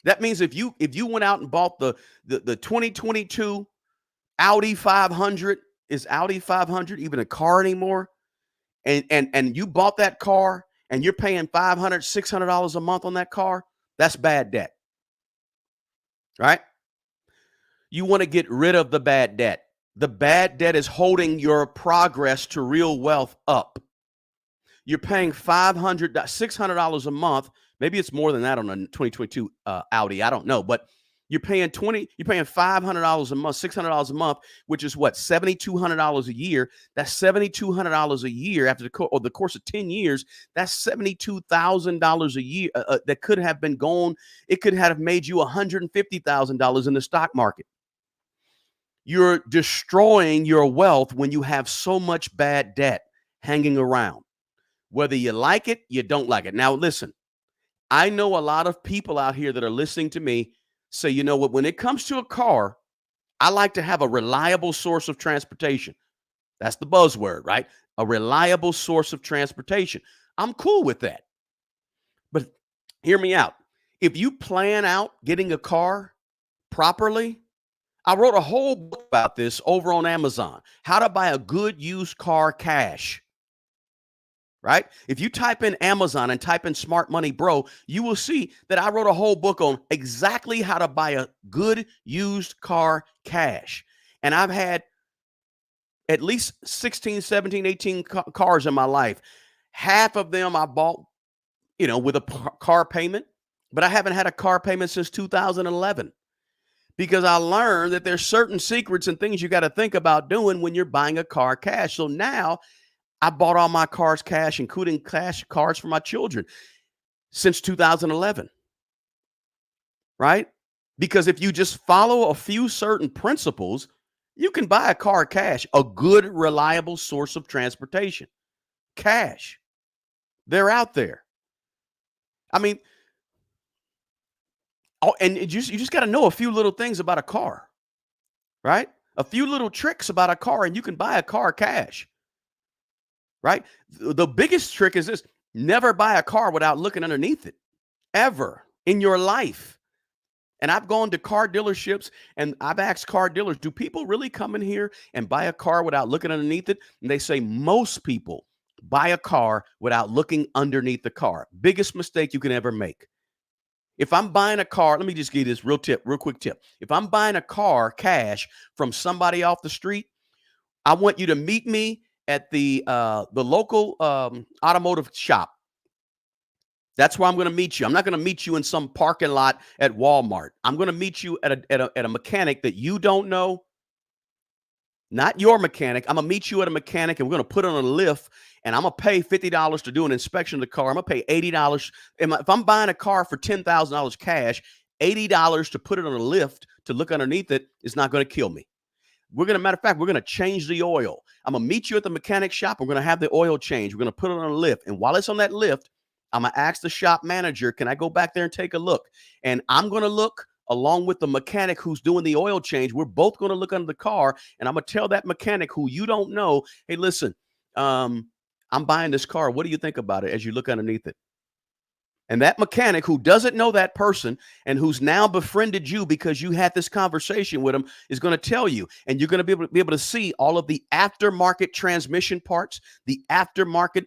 That means if you went out and bought the 2022 Audi 500, is Audi 500 even a car anymore? And you bought that car and you're paying $500, $600 a month on that car, that's bad debt, right? You want to get rid of the bad debt. The bad debt is holding your progress to real wealth up. You're paying $500, $600 a month. Maybe it's more than that on a 2022 Audi. I don't know, but you're paying $500 a month, $600 a month, which is what, $7,200 a year. That's $7,200 a year after the course of 10 years. That's $72,000 a year that could have been gone. It could have made you $150,000 in the stock market. You're destroying your wealth when you have so much bad debt hanging around. Whether you like it, you don't like it. Now, listen, I know a lot of people out here that are listening to me say, you know what, when it comes to a car, I like to have a reliable source of transportation. That's the buzzword, right? A reliable source of transportation. I'm cool with that. But hear me out. If you plan out getting a car properly, I wrote a whole book about this over on Amazon, how to buy a good used car cash, right? If you type in Amazon and type in Smart Money Bro, you will see that I wrote a whole book on exactly how to buy a good used car cash. And I've had at least 16, 17, 18 cars in my life. Half of them I bought, with a car payment, but I haven't had a car payment since 2011. Because I learned that there's certain secrets and things you got to think about doing when you're buying a car cash. So now I bought all my cars cash, including cash cars for my children since 2011, right? Because if you just follow a few certain principles, you can buy a car cash, a good, reliable source of transportation. Cash. They're out there. I mean, and you just got to know a few little things about a car, right? A few little tricks about a car, and you can buy a car cash, right? The biggest trick is this: never buy a car without looking underneath it, ever in your life. And I've gone to car dealerships and I've asked car dealers, do people really come in here and buy a car without looking underneath it? And they say most people buy a car without looking underneath the car. Biggest mistake you can ever make. If I'm buying a car, let me just give you this real quick tip. If I'm buying a car cash from somebody off the street, I want you to meet me at the local automotive shop. That's where I'm going to meet you. I'm not going to meet you in some parking lot at Walmart. I'm going to meet you at a mechanic that you don't know, not your mechanic. I'm going to meet you at a mechanic, and we're going to put on a lift, and I'm going to pay $50 to do an inspection of the car. I'm going to pay $80. If I'm buying a car for $10,000 cash, $80 to put it on a lift to look underneath it is not going to kill me. Matter of fact, we're going to change the oil. I'm going to meet you at the mechanic shop. We're going to have the oil change. We're going to put it on a lift. And while it's on that lift, I'm going to ask the shop manager, can I go back there and take a look? And I'm going to look along with the mechanic who's doing the oil change. We're both going to look under the car, and I'm going to tell that mechanic who you don't know, hey, listen, I'm buying this car. What do you think about it as you look underneath it? And that mechanic who doesn't know that person and who's now befriended you because you had this conversation with him is going to tell you, and you're going to be able to see all of the aftermarket transmission parts, the aftermarket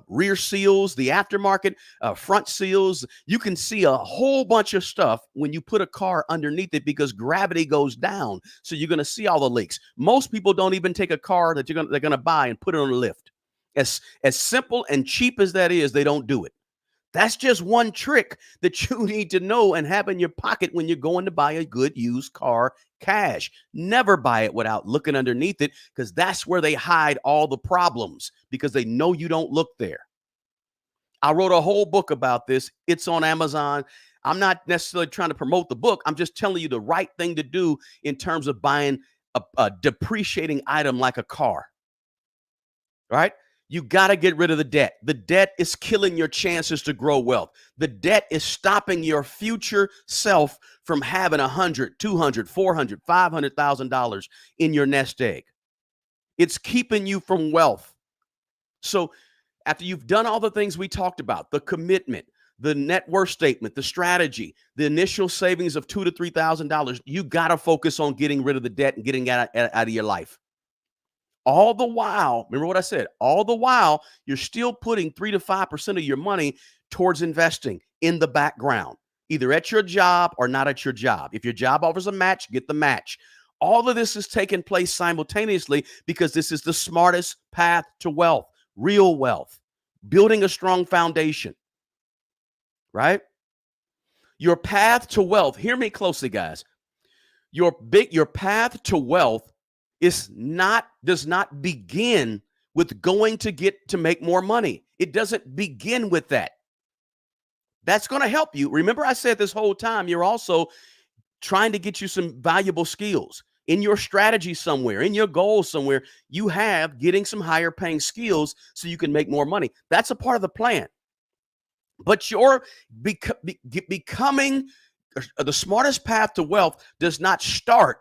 rear seals, the aftermarket front seals. You can see a whole bunch of stuff when you put a car underneath it because gravity goes down. So you're going to see all the leaks. Most people don't even take a car that they're going to buy and put it on a lift. As simple and cheap as that is, they don't do it. That's just one trick that you need to know and have in your pocket when you're going to buy a good used car cash. Never buy it without looking underneath it, because that's where they hide all the problems, because they know you don't look there. I wrote a whole book about this. It's on Amazon. I'm not necessarily trying to promote the book. I'm just telling you the right thing to do in terms of buying a depreciating item like a car. Right? You got to get rid of the debt. The debt is killing your chances to grow wealth. The debt is stopping your future self from having $100, $200, $400, $500,000 in your nest egg. It's keeping you from wealth. So after you've done all the things we talked about, the commitment, the net worth statement, the strategy, the initial savings of $2,000 to $3,000, you got to focus on getting rid of the debt and getting out of your life. All the while, remember what I said, all the while, you're still putting 3 to 5% of your money towards investing in the background, either at your job or not at your job. If your job offers a match, get the match. All of this is taking place simultaneously because this is the smartest path to wealth, real wealth, building a strong foundation, right? Your path to wealth, hear me closely, guys. Your path to wealth does not begin with going to make more money. It doesn't begin with that. That's going to help you. Remember, I said this whole time, you're also trying to get you some valuable skills in your strategy somewhere, in your goals somewhere. You have getting some higher paying skills so you can make more money. That's a part of the plan. But your becoming the smartest path to wealth does not start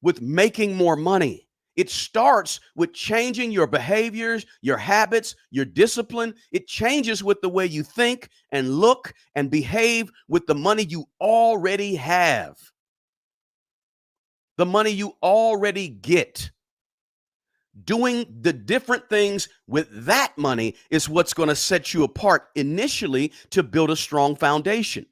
with making more money. It starts with changing your behaviors, your habits, your discipline. It changes with the way you think and look and behave with the money you already have, the money you already get. Doing the different things with that money is what's going to set you apart initially to build a strong foundation.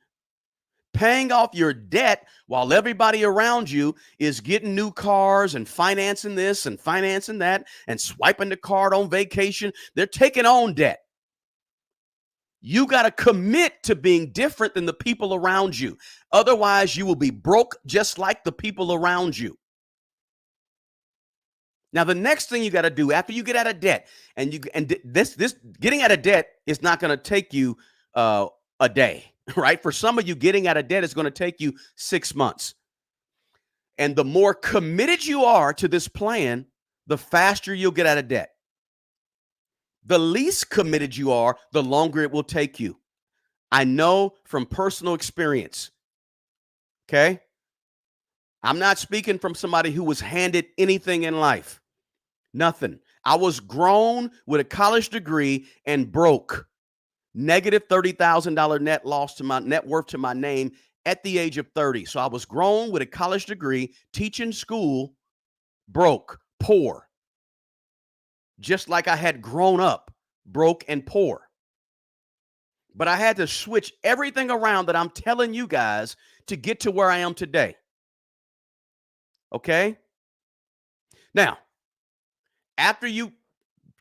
Paying off your debt while everybody around you is getting new cars and financing this and financing that and swiping the card on vacation. They're taking on debt. You got to commit to being different than the people around you. Otherwise, you will be broke just like the people around you. Now, the next thing you got to do after you get out of debt, this getting out of debt is not going to take you a day. Right? For some of you, getting out of debt is going to take you 6 months. And the more committed you are to this plan, the faster you'll get out of debt. The least committed you are, the longer it will take you. I know from personal experience. Okay. I'm not speaking from somebody who was handed anything in life. Nothing. I was grown with a college degree and broke. Negative $30,000 net loss to my net worth to my name at the age of 30. So I was grown with a college degree, teaching school, broke, poor, just like I had grown up broke and poor. But I had to switch everything around that I'm telling you guys to get to where I am today. Okay? Now, after you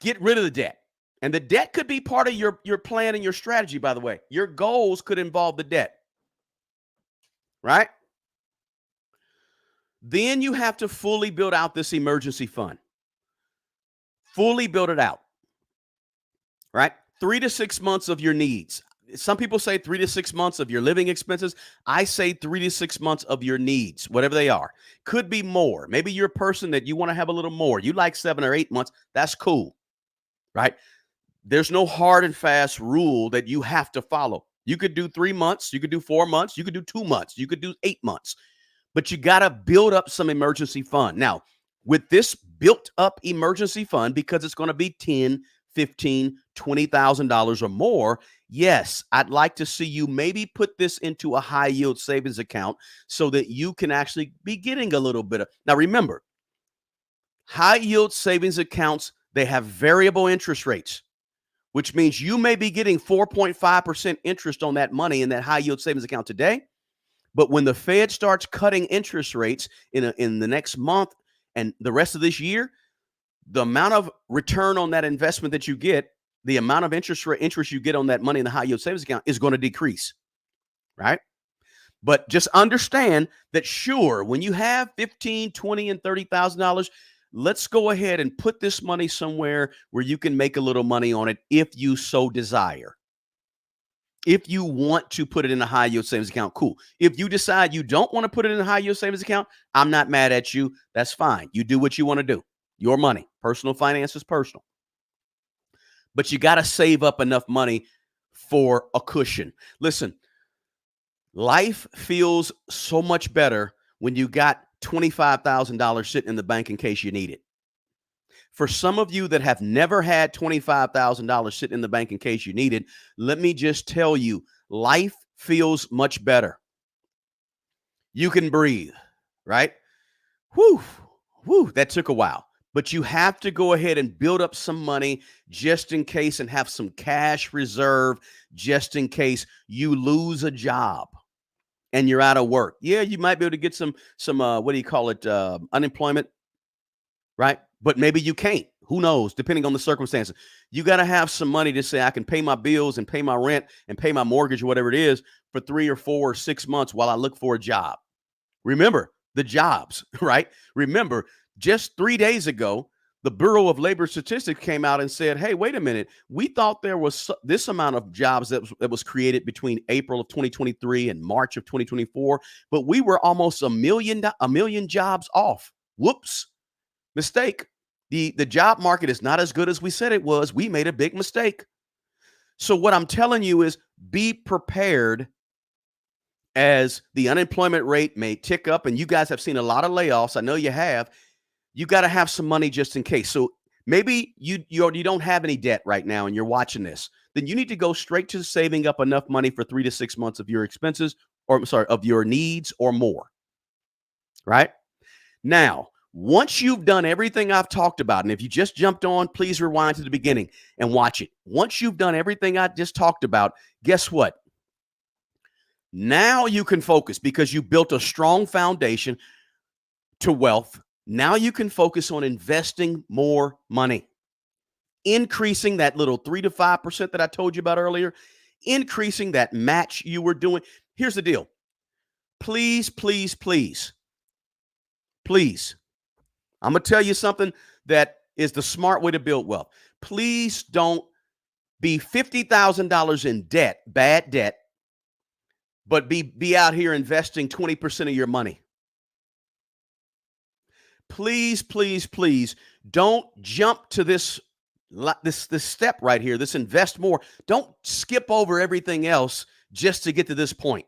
get rid of the debt, and the debt could be part of your plan and your strategy, by the way. Your goals could involve the debt, right? Then you have to fully build out this emergency fund. Fully build it out, right? 3 to 6 months of your needs. Some people say 3 to 6 months of your living expenses. I say 3 to 6 months of your needs, whatever they are. Could be more. Maybe you're a person that you want to have a little more. You like 7 or 8 months. That's cool, right? There's no hard and fast rule that you have to follow. You could do 3 months. You could do 4 months. You could do 2 months. You could do 8 months. But you got to build up some emergency fund. Now, with this built up emergency fund, because it's going to be $10, $15, $20,000 or more, yes, I'd like to see you maybe put this into a high yield savings account so that you can actually be getting a little bit of. Now, remember, high yield savings accounts, they have variable interest rates, which means you may be getting 4.5% interest on that money in that high yield savings account today. But when the Fed starts cutting interest rates in the next month and the rest of this year, the amount of return on that investment that you get, the amount of interest you get on that money in the high yield savings account is going to decrease, right? But just understand that, sure, when you have $15, $20, and $30,000, let's go ahead and put this money somewhere where you can make a little money on it if you so desire. If you want to put it in a high yield savings account, cool. If you decide you don't want to put it in a high yield savings account, I'm not mad at you. That's fine. You do what you want to do. Your money. Personal finance is personal. But you got to save up enough money for a cushion. Listen, life feels so much better when you got $25,000 sitting in the bank in case you need it. For some of you that have never had $25,000 sitting in the bank in case you need it, let me just tell you, life feels much better. You can breathe, right? Whew, that took a while. But you have to go ahead and build up some money just in case and have some cash reserve just in case you lose a job and you're out of work. Yeah, you might be able to get some what do you call it, unemployment, right? But maybe you can't. Who knows? Depending on the circumstances. You got to have some money to say, I can pay my bills and pay my rent and pay my mortgage or whatever it is for 3 or 4 or 6 months while I look for a job. Remember the jobs, right? Remember, just 3 days ago, the Bureau of Labor Statistics came out and said, hey, wait a minute. We thought there was this amount of jobs that was created between April of 2023 and March of 2024, but we were almost a million jobs off. Whoops. Mistake. The job market is not as good as we said it was. We made a big mistake. So what I'm telling you is be prepared as the unemployment rate may tick up, and you guys have seen a lot of layoffs. I know you have. You got to have some money just in case. So maybe you don't have any debt right now and you're watching this. Then you need to go straight to saving up enough money for 3 to 6 months of your expenses, or I'm sorry, of your needs or more. Right? Now, once you've done everything I've talked about, and if you just jumped on, please rewind to the beginning and watch it. Once you've done everything I just talked about, guess what? Now you can focus because you built a strong foundation to wealth. Now you can focus on investing more money, increasing that little 3 to 5% that I told you about earlier, increasing that match you were doing. Here's the deal. Please, please, please, please. I'm going to tell you something that is the smart way to build wealth. Please don't be $50,000 in debt, bad debt, but be out here investing 20% of your money. Please, please, please don't jump to this This step right here, this invest more. Don't skip over everything else just to get to this point.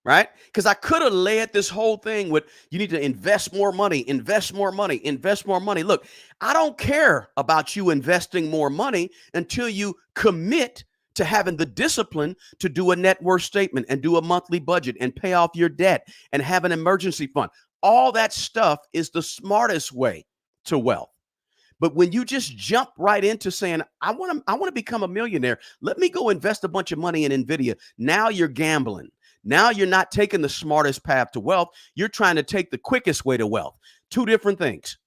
Right? Because I could have led this whole thing with you need to invest more money, invest more money, invest more money. Look, I don't care about you investing more money until you commit to having the discipline to do a net worth statement and do a monthly budget and pay off your debt and have an emergency fund. All that stuff is the smartest way to wealth. But when you just jump right into saying, I want to become a millionaire, let me go invest a bunch of money in Nvidia. Now you're gambling. Now you're not taking the smartest path to wealth. You're trying to take the quickest way to wealth. Two different things.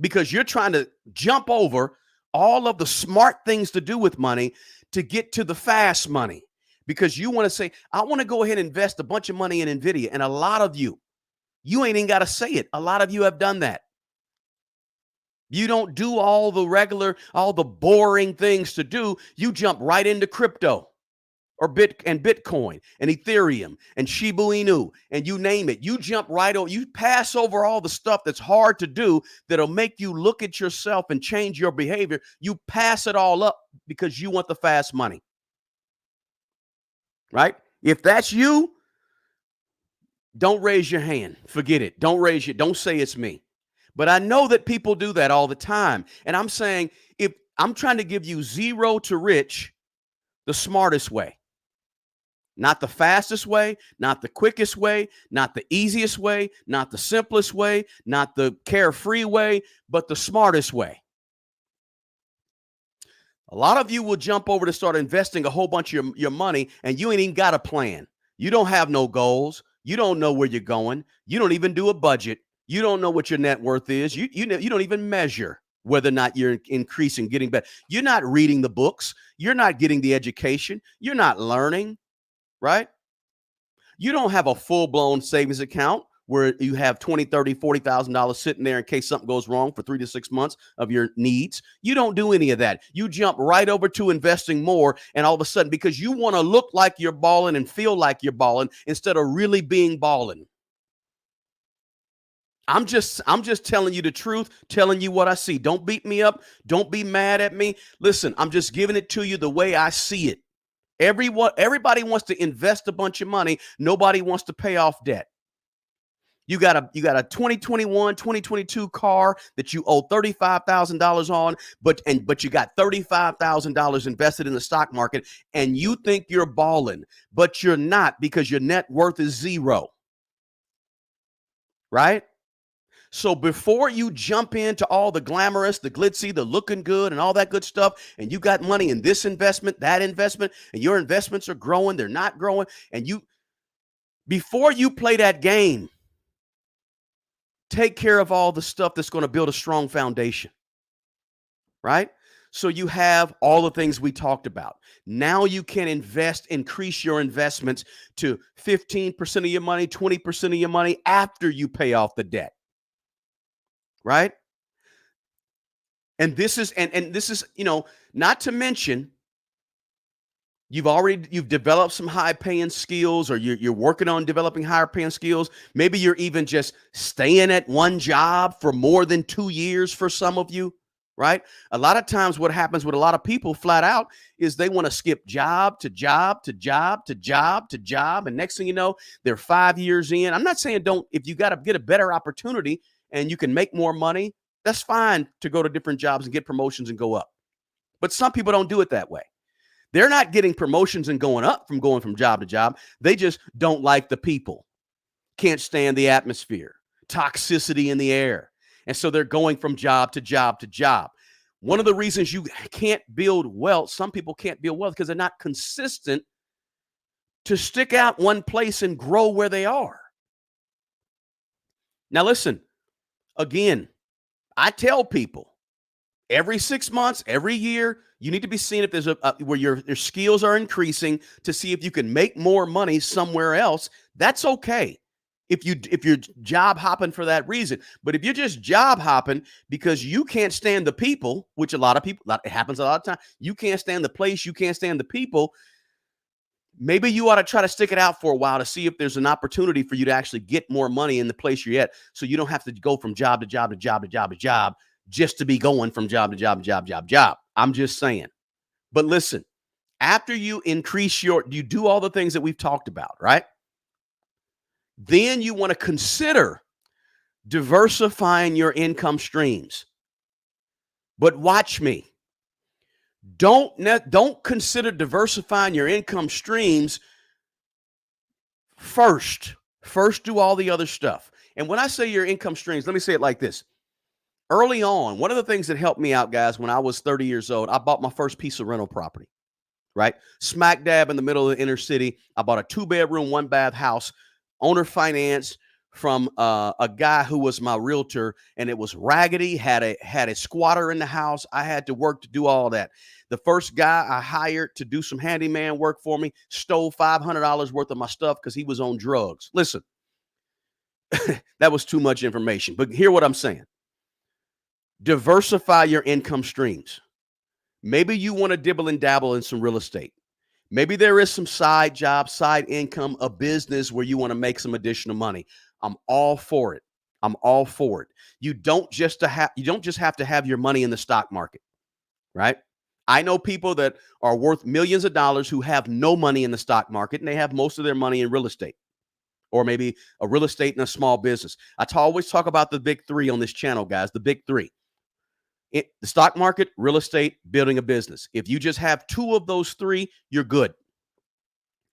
Because you're trying to jump over all of the smart things to do with money to get to the fast money. Because you want to say, I want to go ahead and invest a bunch of money in Nvidia. And a lot of you ain't even got to say it. A lot of you have done that. You don't do all the boring things to do. You jump right into crypto or Bitcoin and Ethereum and Shiba Inu and you name it. You jump right over, you pass over all the stuff that's hard to do that'll make you look at yourself and change your behavior. You pass it all up because you want the fast money. Right? If that's you, don't raise your hand. Forget it. Don't say it's me. But I know that people do that all the time. And I'm saying, if I'm trying to give you zero to rich the smartest way, not the fastest way, not the quickest way, not the easiest way, not the simplest way, not the carefree way, but the smartest way. A lot of you will jump over to start investing a whole bunch of your money and you ain't even got a plan. You don't have no goals. You don't know where you're going. You don't even do a budget. You don't know what your net worth is. You don't even measure whether or not you're increasing, getting better. You're not reading the books. You're not getting the education. You're not learning, right? You don't have a full-blown savings account where you have $20,000, $30,000, $40,000 sitting there in case something goes wrong for 3 to 6 months of your needs. You don't do any of that. You jump right over to investing more, and all of a sudden, because you want to look like you're balling and feel like you're balling instead of really being balling. I'm just telling you the truth, telling you what I see. Don't beat me up. Don't be mad at me. Listen, I'm just giving it to you the way I see it. Everybody wants to invest a bunch of money. Nobody wants to pay off debt. You got a 2021, 2022 car that you owe $35,000 on, but you got $35,000 invested in the stock market, and you think you're balling, but you're not because your net worth is zero. Right? So before you jump into all the glamorous, the glitzy, the looking good and all that good stuff, and you got money in this investment, that investment, and your investments are growing, they're not growing, and before you play that game, take care of all the stuff that's going to build a strong foundation, right? So you have all the things we talked about. Now you can increase your investments to 15% of your money, 20% of your money after you pay off the debt. Right? And this is, not to mention, you've developed some high paying skills, or you're working on developing higher paying skills. Maybe you're even just staying at one job for more than 2 years for some of you, right? A lot of times what happens with a lot of people flat out is they want to skip job to job to job to job to job. And next thing you know, they're 5 years in. I'm not saying if you got to get a better opportunity and you can make more money, that's fine to go to different jobs and get promotions and go up. But some people don't do it that way. They're not getting promotions and going up from going from job to job. They just don't like the people, can't stand the atmosphere, toxicity in the air. And so they're going from job to job to job. One of the reasons you can't build wealth, some people can't build wealth because they're not consistent to stick out one place and grow where they are. Now, listen. Again, I tell people every 6 months, every year, you need to be seeing if there's where your skills are increasing to see if you can make more money somewhere else. That's okay if you're job hopping for that reason. But if you're just job hopping because you can't stand the people, which it happens a lot of times, you can't stand the place, you can't stand the people. Maybe you ought to try to stick it out for a while to see if there's an opportunity for you to actually get more money in the place you're at, so you don't have to go from job to job to job to job to job just to be going from job to job, job, job, job. I'm just saying. But listen, after you you do all the things that we've talked about, right? Then you want to consider diversifying your income streams. But watch me. Don't consider diversifying your income streams first. First, do all the other stuff. And when I say your income streams, let me say it like this. Early on, one of the things that helped me out, guys, when I was 30 years old, I bought my first piece of rental property, right? Smack dab in the middle of the inner city. I bought a 2-bedroom, 1-bath house, owner finance from a guy who was my realtor, and it was raggedy, had a squatter in the house. I had to work to do all that. The first guy I hired to do some handyman work for me stole $500 worth of my stuff because he was on drugs. Listen, that was too much information, but hear what I'm saying. Diversify your income streams. Maybe you want to dibble and dabble in some real estate. Maybe there is some side job, side income, a business where you want to make some additional money. I'm all for it. I'm all for it. You don't just have to have your money in the stock market, right? I know people that are worth millions of dollars who have no money in the stock market, and they have most of their money in real estate, or maybe a real estate and a small business. Always talk about the big three on this channel, guys, the big three. The stock market, real estate, building a business. If you just have two of those three, you're good.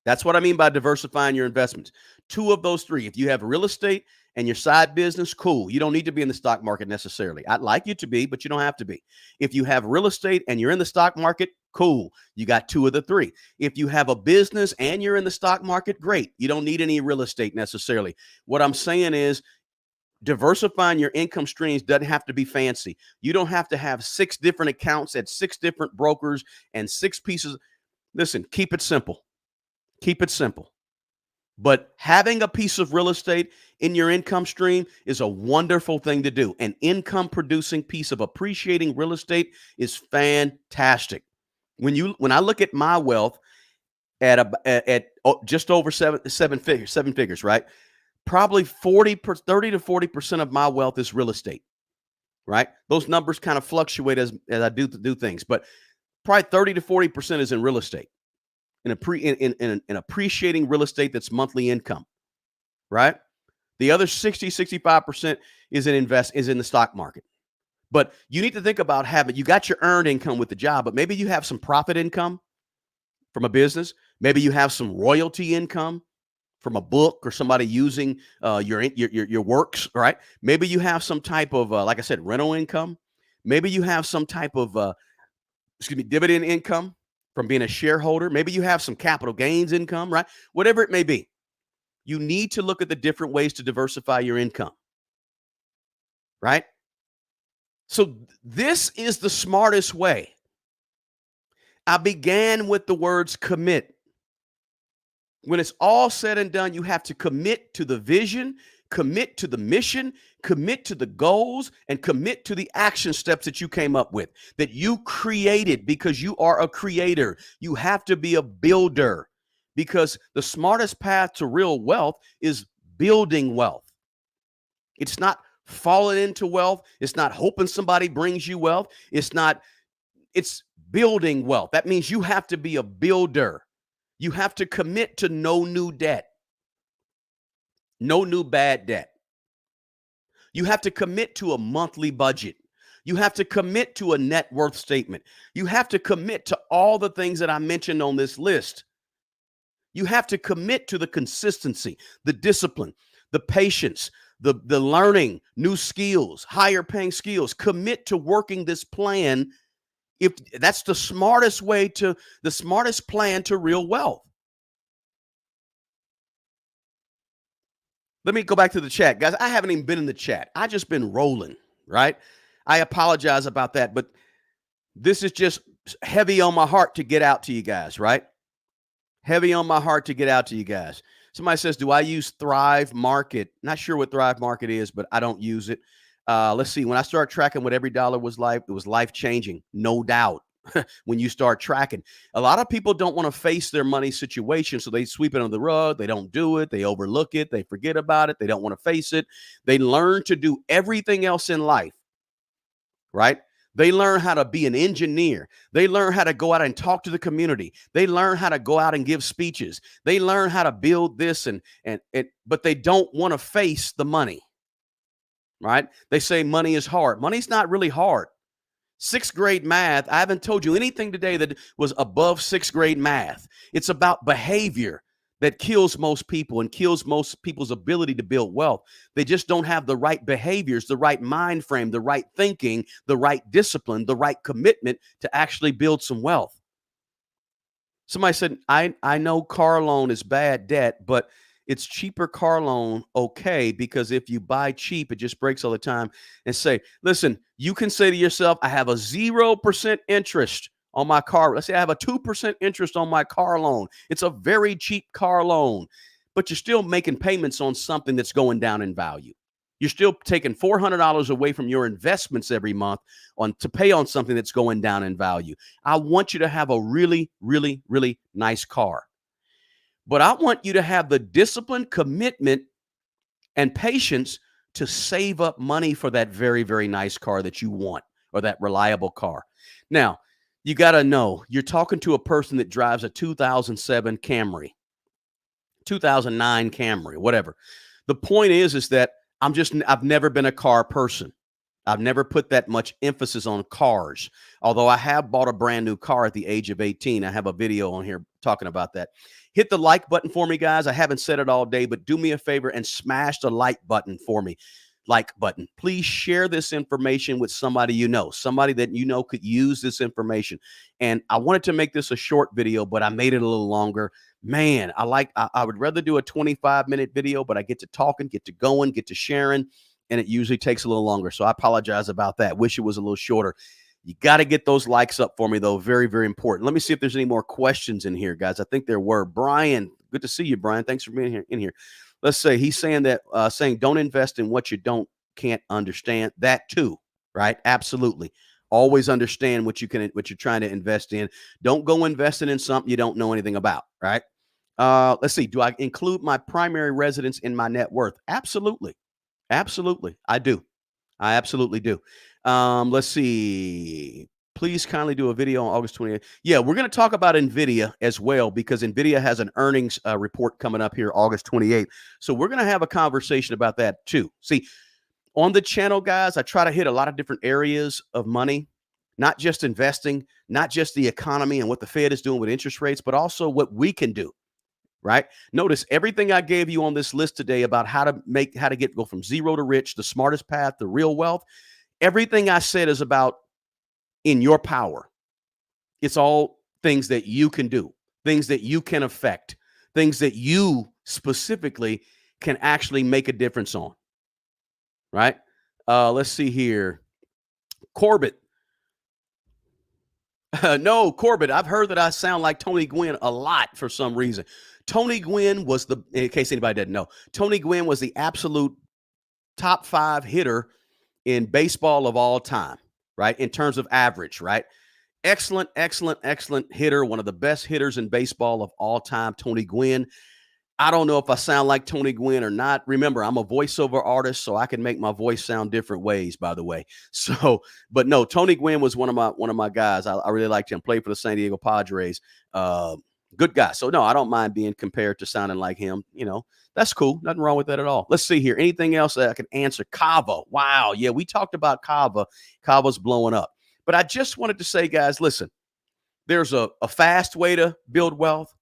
That's what I mean by diversifying your investments. Two of those three. If you have real estate and your side business, cool. You don't need to be in the stock market necessarily. I'd like you to be, but you don't have to be. If you have real estate and you're in the stock market, cool. You got two of the three. If you have a business and you're in the stock market, great. You don't need any real estate necessarily. What I'm saying is, diversifying your income streams doesn't have to be fancy. You don't have to have 6 different accounts at 6 different brokers and 6 pieces. Listen, keep it simple. Keep it simple. But having a piece of real estate in your income stream is a wonderful thing to do. An income producing piece of appreciating real estate is fantastic. When I look at my wealth at just over seven figures, right? Probably 30 to 40% of my wealth is real estate, right? Those numbers kind of fluctuate as I do things, but probably 30 to 40% is in real estate, in appreciating real estate that's monthly income, right? The other 65% is in the stock market. But you need to think about you got your earned income with the job, but maybe you have some profit income from a business. Maybe you have some royalty income from a book or somebody using your works, right? Maybe you have some type of, like I said, rental income. Maybe you have some type of, dividend income from being a shareholder. Maybe you have some capital gains income, right? Whatever it may be. You need to look at the different ways to diversify your income, right? So this is the smartest way. I began with the words commit. When it's all said and done, you have to commit to the vision, commit to the mission, commit to the goals, and commit to the action steps that you came up with, that you created, because you are a creator. You have to be a builder, because the smartest path to real wealth is building wealth. It's not falling into wealth. It's not hoping somebody brings you wealth. It's building wealth. That means you have to be a builder. You have to commit to no new debt, no new bad debt. You have to commit to a monthly budget. You have to commit to a net worth statement. You have to commit to all the things that I mentioned on this list. You have to commit to the consistency, the discipline, the patience, the learning new skills, higher paying skills. Commit to working this plan. If that's the smartest plan to real wealth. Let me go back to the chat, guys. I haven't even been in the chat. I just been rolling, right? I apologize about that, but this is just heavy on my heart to get out to you guys, right? Heavy on my heart to get out to you guys. Somebody says, do I use Thrive Market? Not sure what Thrive Market is, but I don't use it. Let's see. When I started tracking what every dollar was like, it was life-changing, no doubt. When you start tracking, a lot of people don't want to face their money situation, so they sweep it under the rug. They don't do it. They overlook it. They forget about it. They don't want to face it. They learn to do everything else in life right? They learn how to be an engineer. They learn how to go out and talk to the community. They learn how to go out and give speeches. They learn how to build this but they don't want to face the money, right? They say money is hard. Money's not really hard. Sixth grade math, I haven't told you anything today that was above sixth grade math. It's about behavior that kills most people and kills most people's ability to build wealth. They just don't have the right behaviors, the right mind frame, the right thinking, the right discipline, the right commitment to actually build some wealth. Somebody said, I know car loan is bad debt, but it's cheaper car loan. Okay. Because if you buy cheap, it just breaks all the time. And say, listen, you can say to yourself, I have a 0% interest on my car. Let's say I have a 2% interest on my car loan. It's a very cheap car loan, but you're still making payments on something that's going down in value. You're still taking $400 away from your investments every month to pay on something that's going down in value. I want you to have a really, really, really nice car. But I want you to have the discipline, commitment, and patience to save up money for that very, very nice car that you want, or that reliable car. Now, you got to know, you're talking to a person that drives a 2007 Camry, 2009 Camry, whatever. The point is that I've never been a car person. I've never put that much emphasis on cars, although I have bought a brand new car at the age of 18. I have a video on here talking about that. Hit the like button for me, guys. I haven't said it all day, but do me a favor and smash the like button for me. Like button. Please share this information with somebody somebody that you know could use this information. And I wanted to make this a short video, but I made it a little longer. Man, I would rather do a 25-minute video, but I get to talking, get to going, get to sharing, and it usually takes a little longer. So I apologize about that. Wish it was a little shorter. You got to get those likes up for me, though. Very, very important. Let me see if there's any more questions in here, guys. I think there were. Brian, good to see you, Brian. Thanks for being here. Let's say he's saying that don't invest in what you can't understand. That too, right? Absolutely. Always understand what you're trying to invest in. Don't go investing in something you don't know anything about, right? Let's see. Do I include my primary residence in my net worth? Absolutely. Absolutely. I do. I absolutely do. Let's see. Please kindly do a video on August 28th. Yeah, we're going to talk about NVIDIA as well, because NVIDIA has an earnings report coming up here August 28th. So we're going to have a conversation about that too. See, on the channel, guys, I try to hit a lot of different areas of money, not just investing, not just the economy and what the Fed is doing with interest rates, but also what we can do. Right? Notice everything I gave you on this list today about how to go from zero to rich, the smartest path to real wealth. Everything I said is about in your power. It's all things that you can do, things that you can affect, things that you specifically can actually make a difference on. Right? Let's see here. Corbett. No, Corbett, I've heard that I sound like Tony Gwynn a lot for some reason. Tony Gwynn was in case anybody didn't know, Tony Gwynn was the absolute top 5 hitter in baseball of all time, right? In terms of average, right? Excellent, excellent, excellent hitter. One of the best hitters in baseball of all time, Tony Gwynn. I don't know if I sound like Tony Gwynn or not. Remember, I'm a voiceover artist, so I can make my voice sound different ways, by the way. So, but no, Tony Gwynn was one of my guys. I really liked him. Played for the San Diego Padres. Good guy. So no, I don't mind being compared to sounding like him. That's cool. Nothing wrong with that at all. Let's see here. Anything else that I can answer? Kava. Wow. Yeah, we talked about Kava. Kava's blowing up. But I just wanted to say, guys, listen, there's a fast way to build wealth.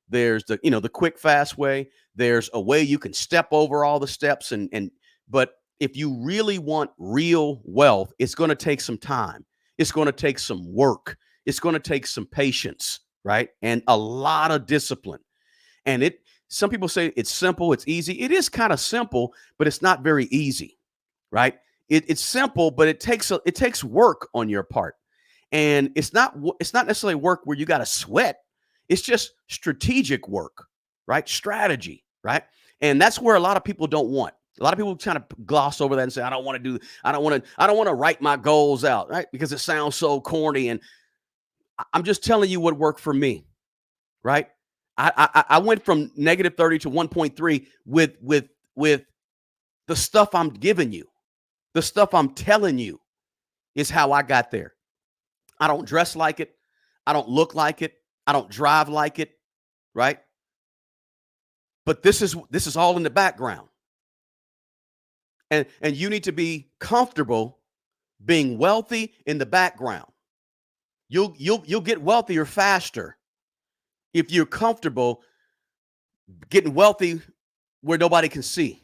There's the quick, fast way. There's a way you can step over all the steps. But if you really want real wealth, it's going to take some time. It's going to take some work. It's going to take some patience, right? And a lot of discipline. And some people say it's simple, it's easy. It is kind of simple, but it's not very easy, right? It's simple, but it takes work on your part. And it's not necessarily work where you got to sweat. It's just strategic work, right? Strategy, right? And that's where a lot of people don't want. A lot of people kind of gloss over that and say, I don't want to write my goals out, right? Because it sounds so corny. And I'm just telling you what worked for me, right? I went from -30 to 1.3 with the stuff I'm giving you, the stuff I'm telling you. is how I got there. I don't dress like it. I don't look like it. I don't drive like it, right? But this is all in the background. And you need to be comfortable being wealthy in the background. You'll get wealthier faster if you're comfortable getting wealthy where nobody can see,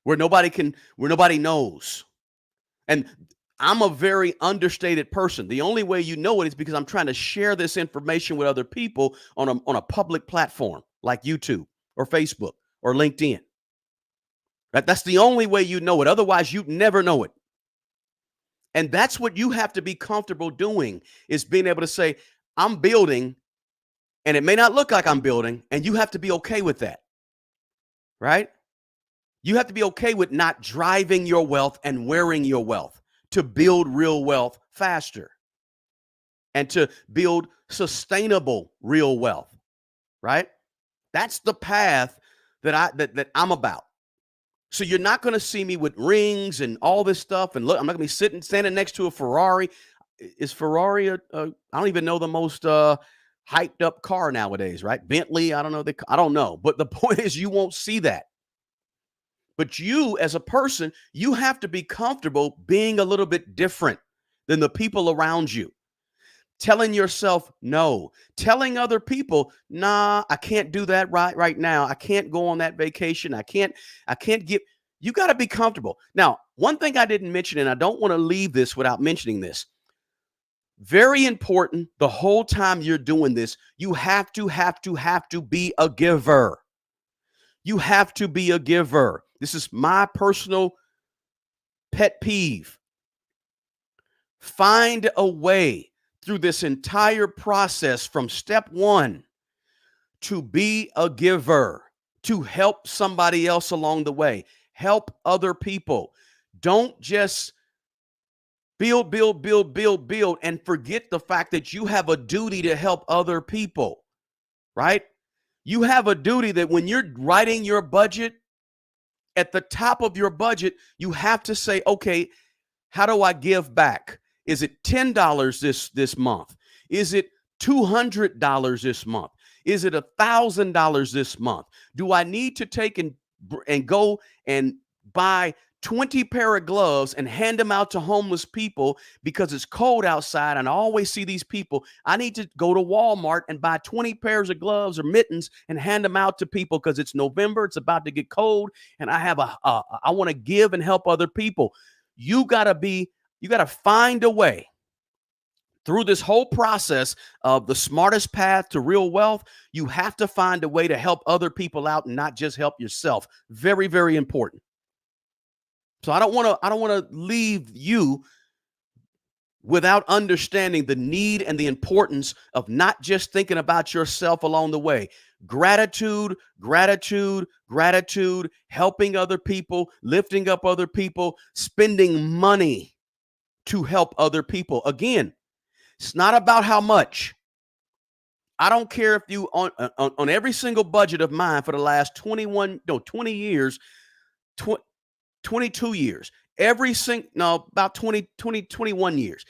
where nobody knows. And I'm a very understated person. The only way you know it is because I'm trying to share this information with other people on a public platform like YouTube or Facebook or LinkedIn. That's the only way you know it. Otherwise, you'd never know it. And that's what you have to be comfortable doing, is being able to say, I'm building, and it may not look like I'm building, and you have to be okay with that, right? You have to be okay with not driving your wealth and wearing your wealth to build real wealth faster and to build sustainable real wealth, right? That's the path that I'm about. So you're not going to see me with rings and all this stuff. And look, I'm not going to be standing next to a Ferrari. Is Ferrari I don't even know the most hyped up car nowadays, right? Bentley, I don't know. I don't know. But the point is, you won't see that. But you, as a person, you have to be comfortable being a little bit different than the people around you. Telling yourself no, telling other people, nah, I can't do that right now. I can't go on that vacation. I can't get, you got to be comfortable. Now, one thing I didn't mention, and I don't want to leave this without mentioning this. Very important, the whole time you're doing this, you have to be a giver. You have to be a giver. This is my personal pet peeve. Find a way through this entire process from step one to be a giver, to help somebody else along the way, help other people. Don't just build, and forget the fact that you have a duty to help other people, right? You have a duty that when you're writing your budget, at the top of your budget, you have to say, okay, how do I give back? Is it $10 this month? Is it $200 this month? Is it $1,000 this month? Do I need to take and go and buy 20 pair of gloves and hand them out to homeless people because it's cold outside and I always see these people? I need to go to Walmart and buy 20 pairs of gloves or mittens and hand them out to people because it's November, it's about to get cold, and I want to give and help other people. You got to find a way through this whole process of the smartest path to real wealth. You have to find a way to help other people out and not just help yourself. Very, very important. So I don't want to leave you without understanding the need and the importance of not just thinking about yourself along the way. Gratitude, helping other people, lifting up other people, spending money to help other people. Again, it's not about how much. I don't care if you on every single budget of mine for the last 20 years, 22 years, about 21 years.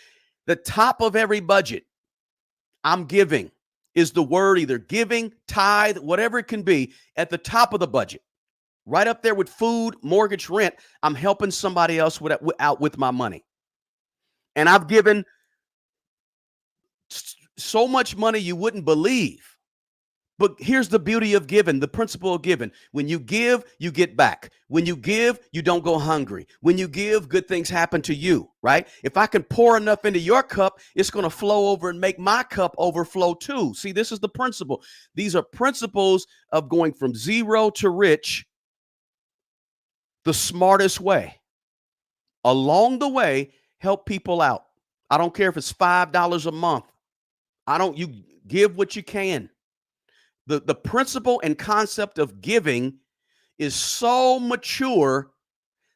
The top of every budget I'm giving is the word either giving, tithe, whatever it can be, at the top of the budget. Right up there with food, mortgage, rent. I'm helping somebody else out with my money. And I've given so much money you wouldn't believe. But here's the beauty of giving, the principle of giving. When you give, you get back. When you give, you don't go hungry. When you give, good things happen to you, right? If I can pour enough into your cup, it's going to flow over and make my cup overflow too. See, this is the principle. These are principles of going from zero to rich the smartest way. Along the way, help people out. I don't care if it's $5 a month. You give what you can. The principle and concept of giving is so mature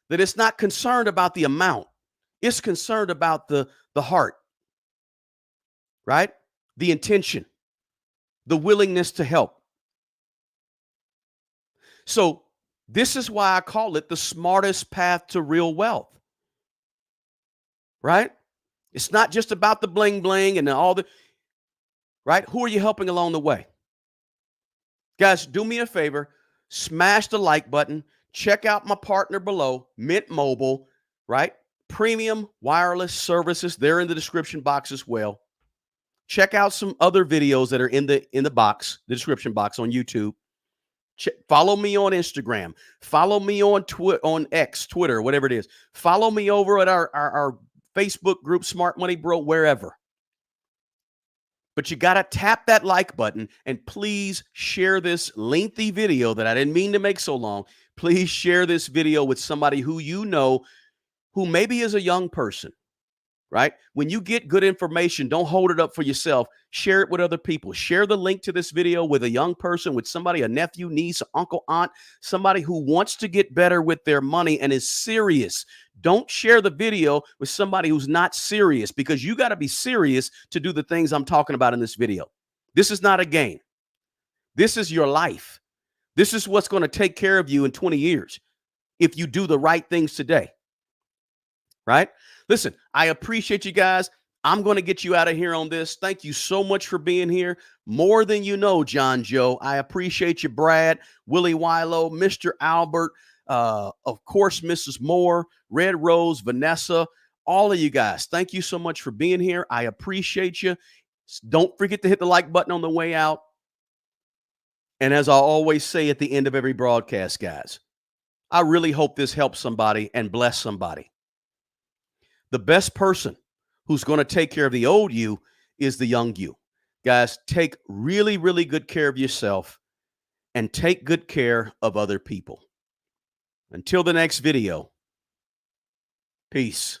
that it's not concerned about the amount. It's concerned about the heart, right? The intention, the willingness to help. So this is why I call it the smartest path to real wealth, right? It's not just about the bling bling and all the, right? Who are you helping along the way? Guys, do me a favor, smash the like button. Check out my partner below, Mint Mobile, right? Premium wireless services. They're in the description box as well. Check out some other videos that are in the box, the description box on YouTube. Follow me on Instagram. Follow me on on X, Twitter, whatever it is. Follow me over at our Facebook group, Smart Money Bro, wherever. But you got to tap that like button and please share this lengthy video that I didn't mean to make so long. Please share this video with somebody who you know who maybe is a young person, right? When you get good information, don't hold it up for yourself. Share it with other people. Share the link to this video with a young person, with somebody, a nephew, niece, uncle, aunt, somebody who wants to get better with their money and is serious. Don't share the video with somebody who's not serious, because you got to be serious to do the things I'm talking about in this video. This is not a game. This is your life. This is what's going to take care of you in 20 years if you do the right things today. Right? Listen, I appreciate you guys. I'm going to get you out of here on this. Thank you so much for being here. More than you know, John Joe. I appreciate you, Brad, Willie Wilo, Mr. Albert, of course, Mrs. Moore, Red Rose, Vanessa, all of you guys. Thank you so much for being here. I appreciate you. Don't forget to hit the like button on the way out. And as I always say at the end of every broadcast, guys, I really hope this helps somebody and bless somebody. The best person who's going to take care of the old you is the young you. Guys, take really, really good care of yourself and take good care of other people. Until the next video, peace.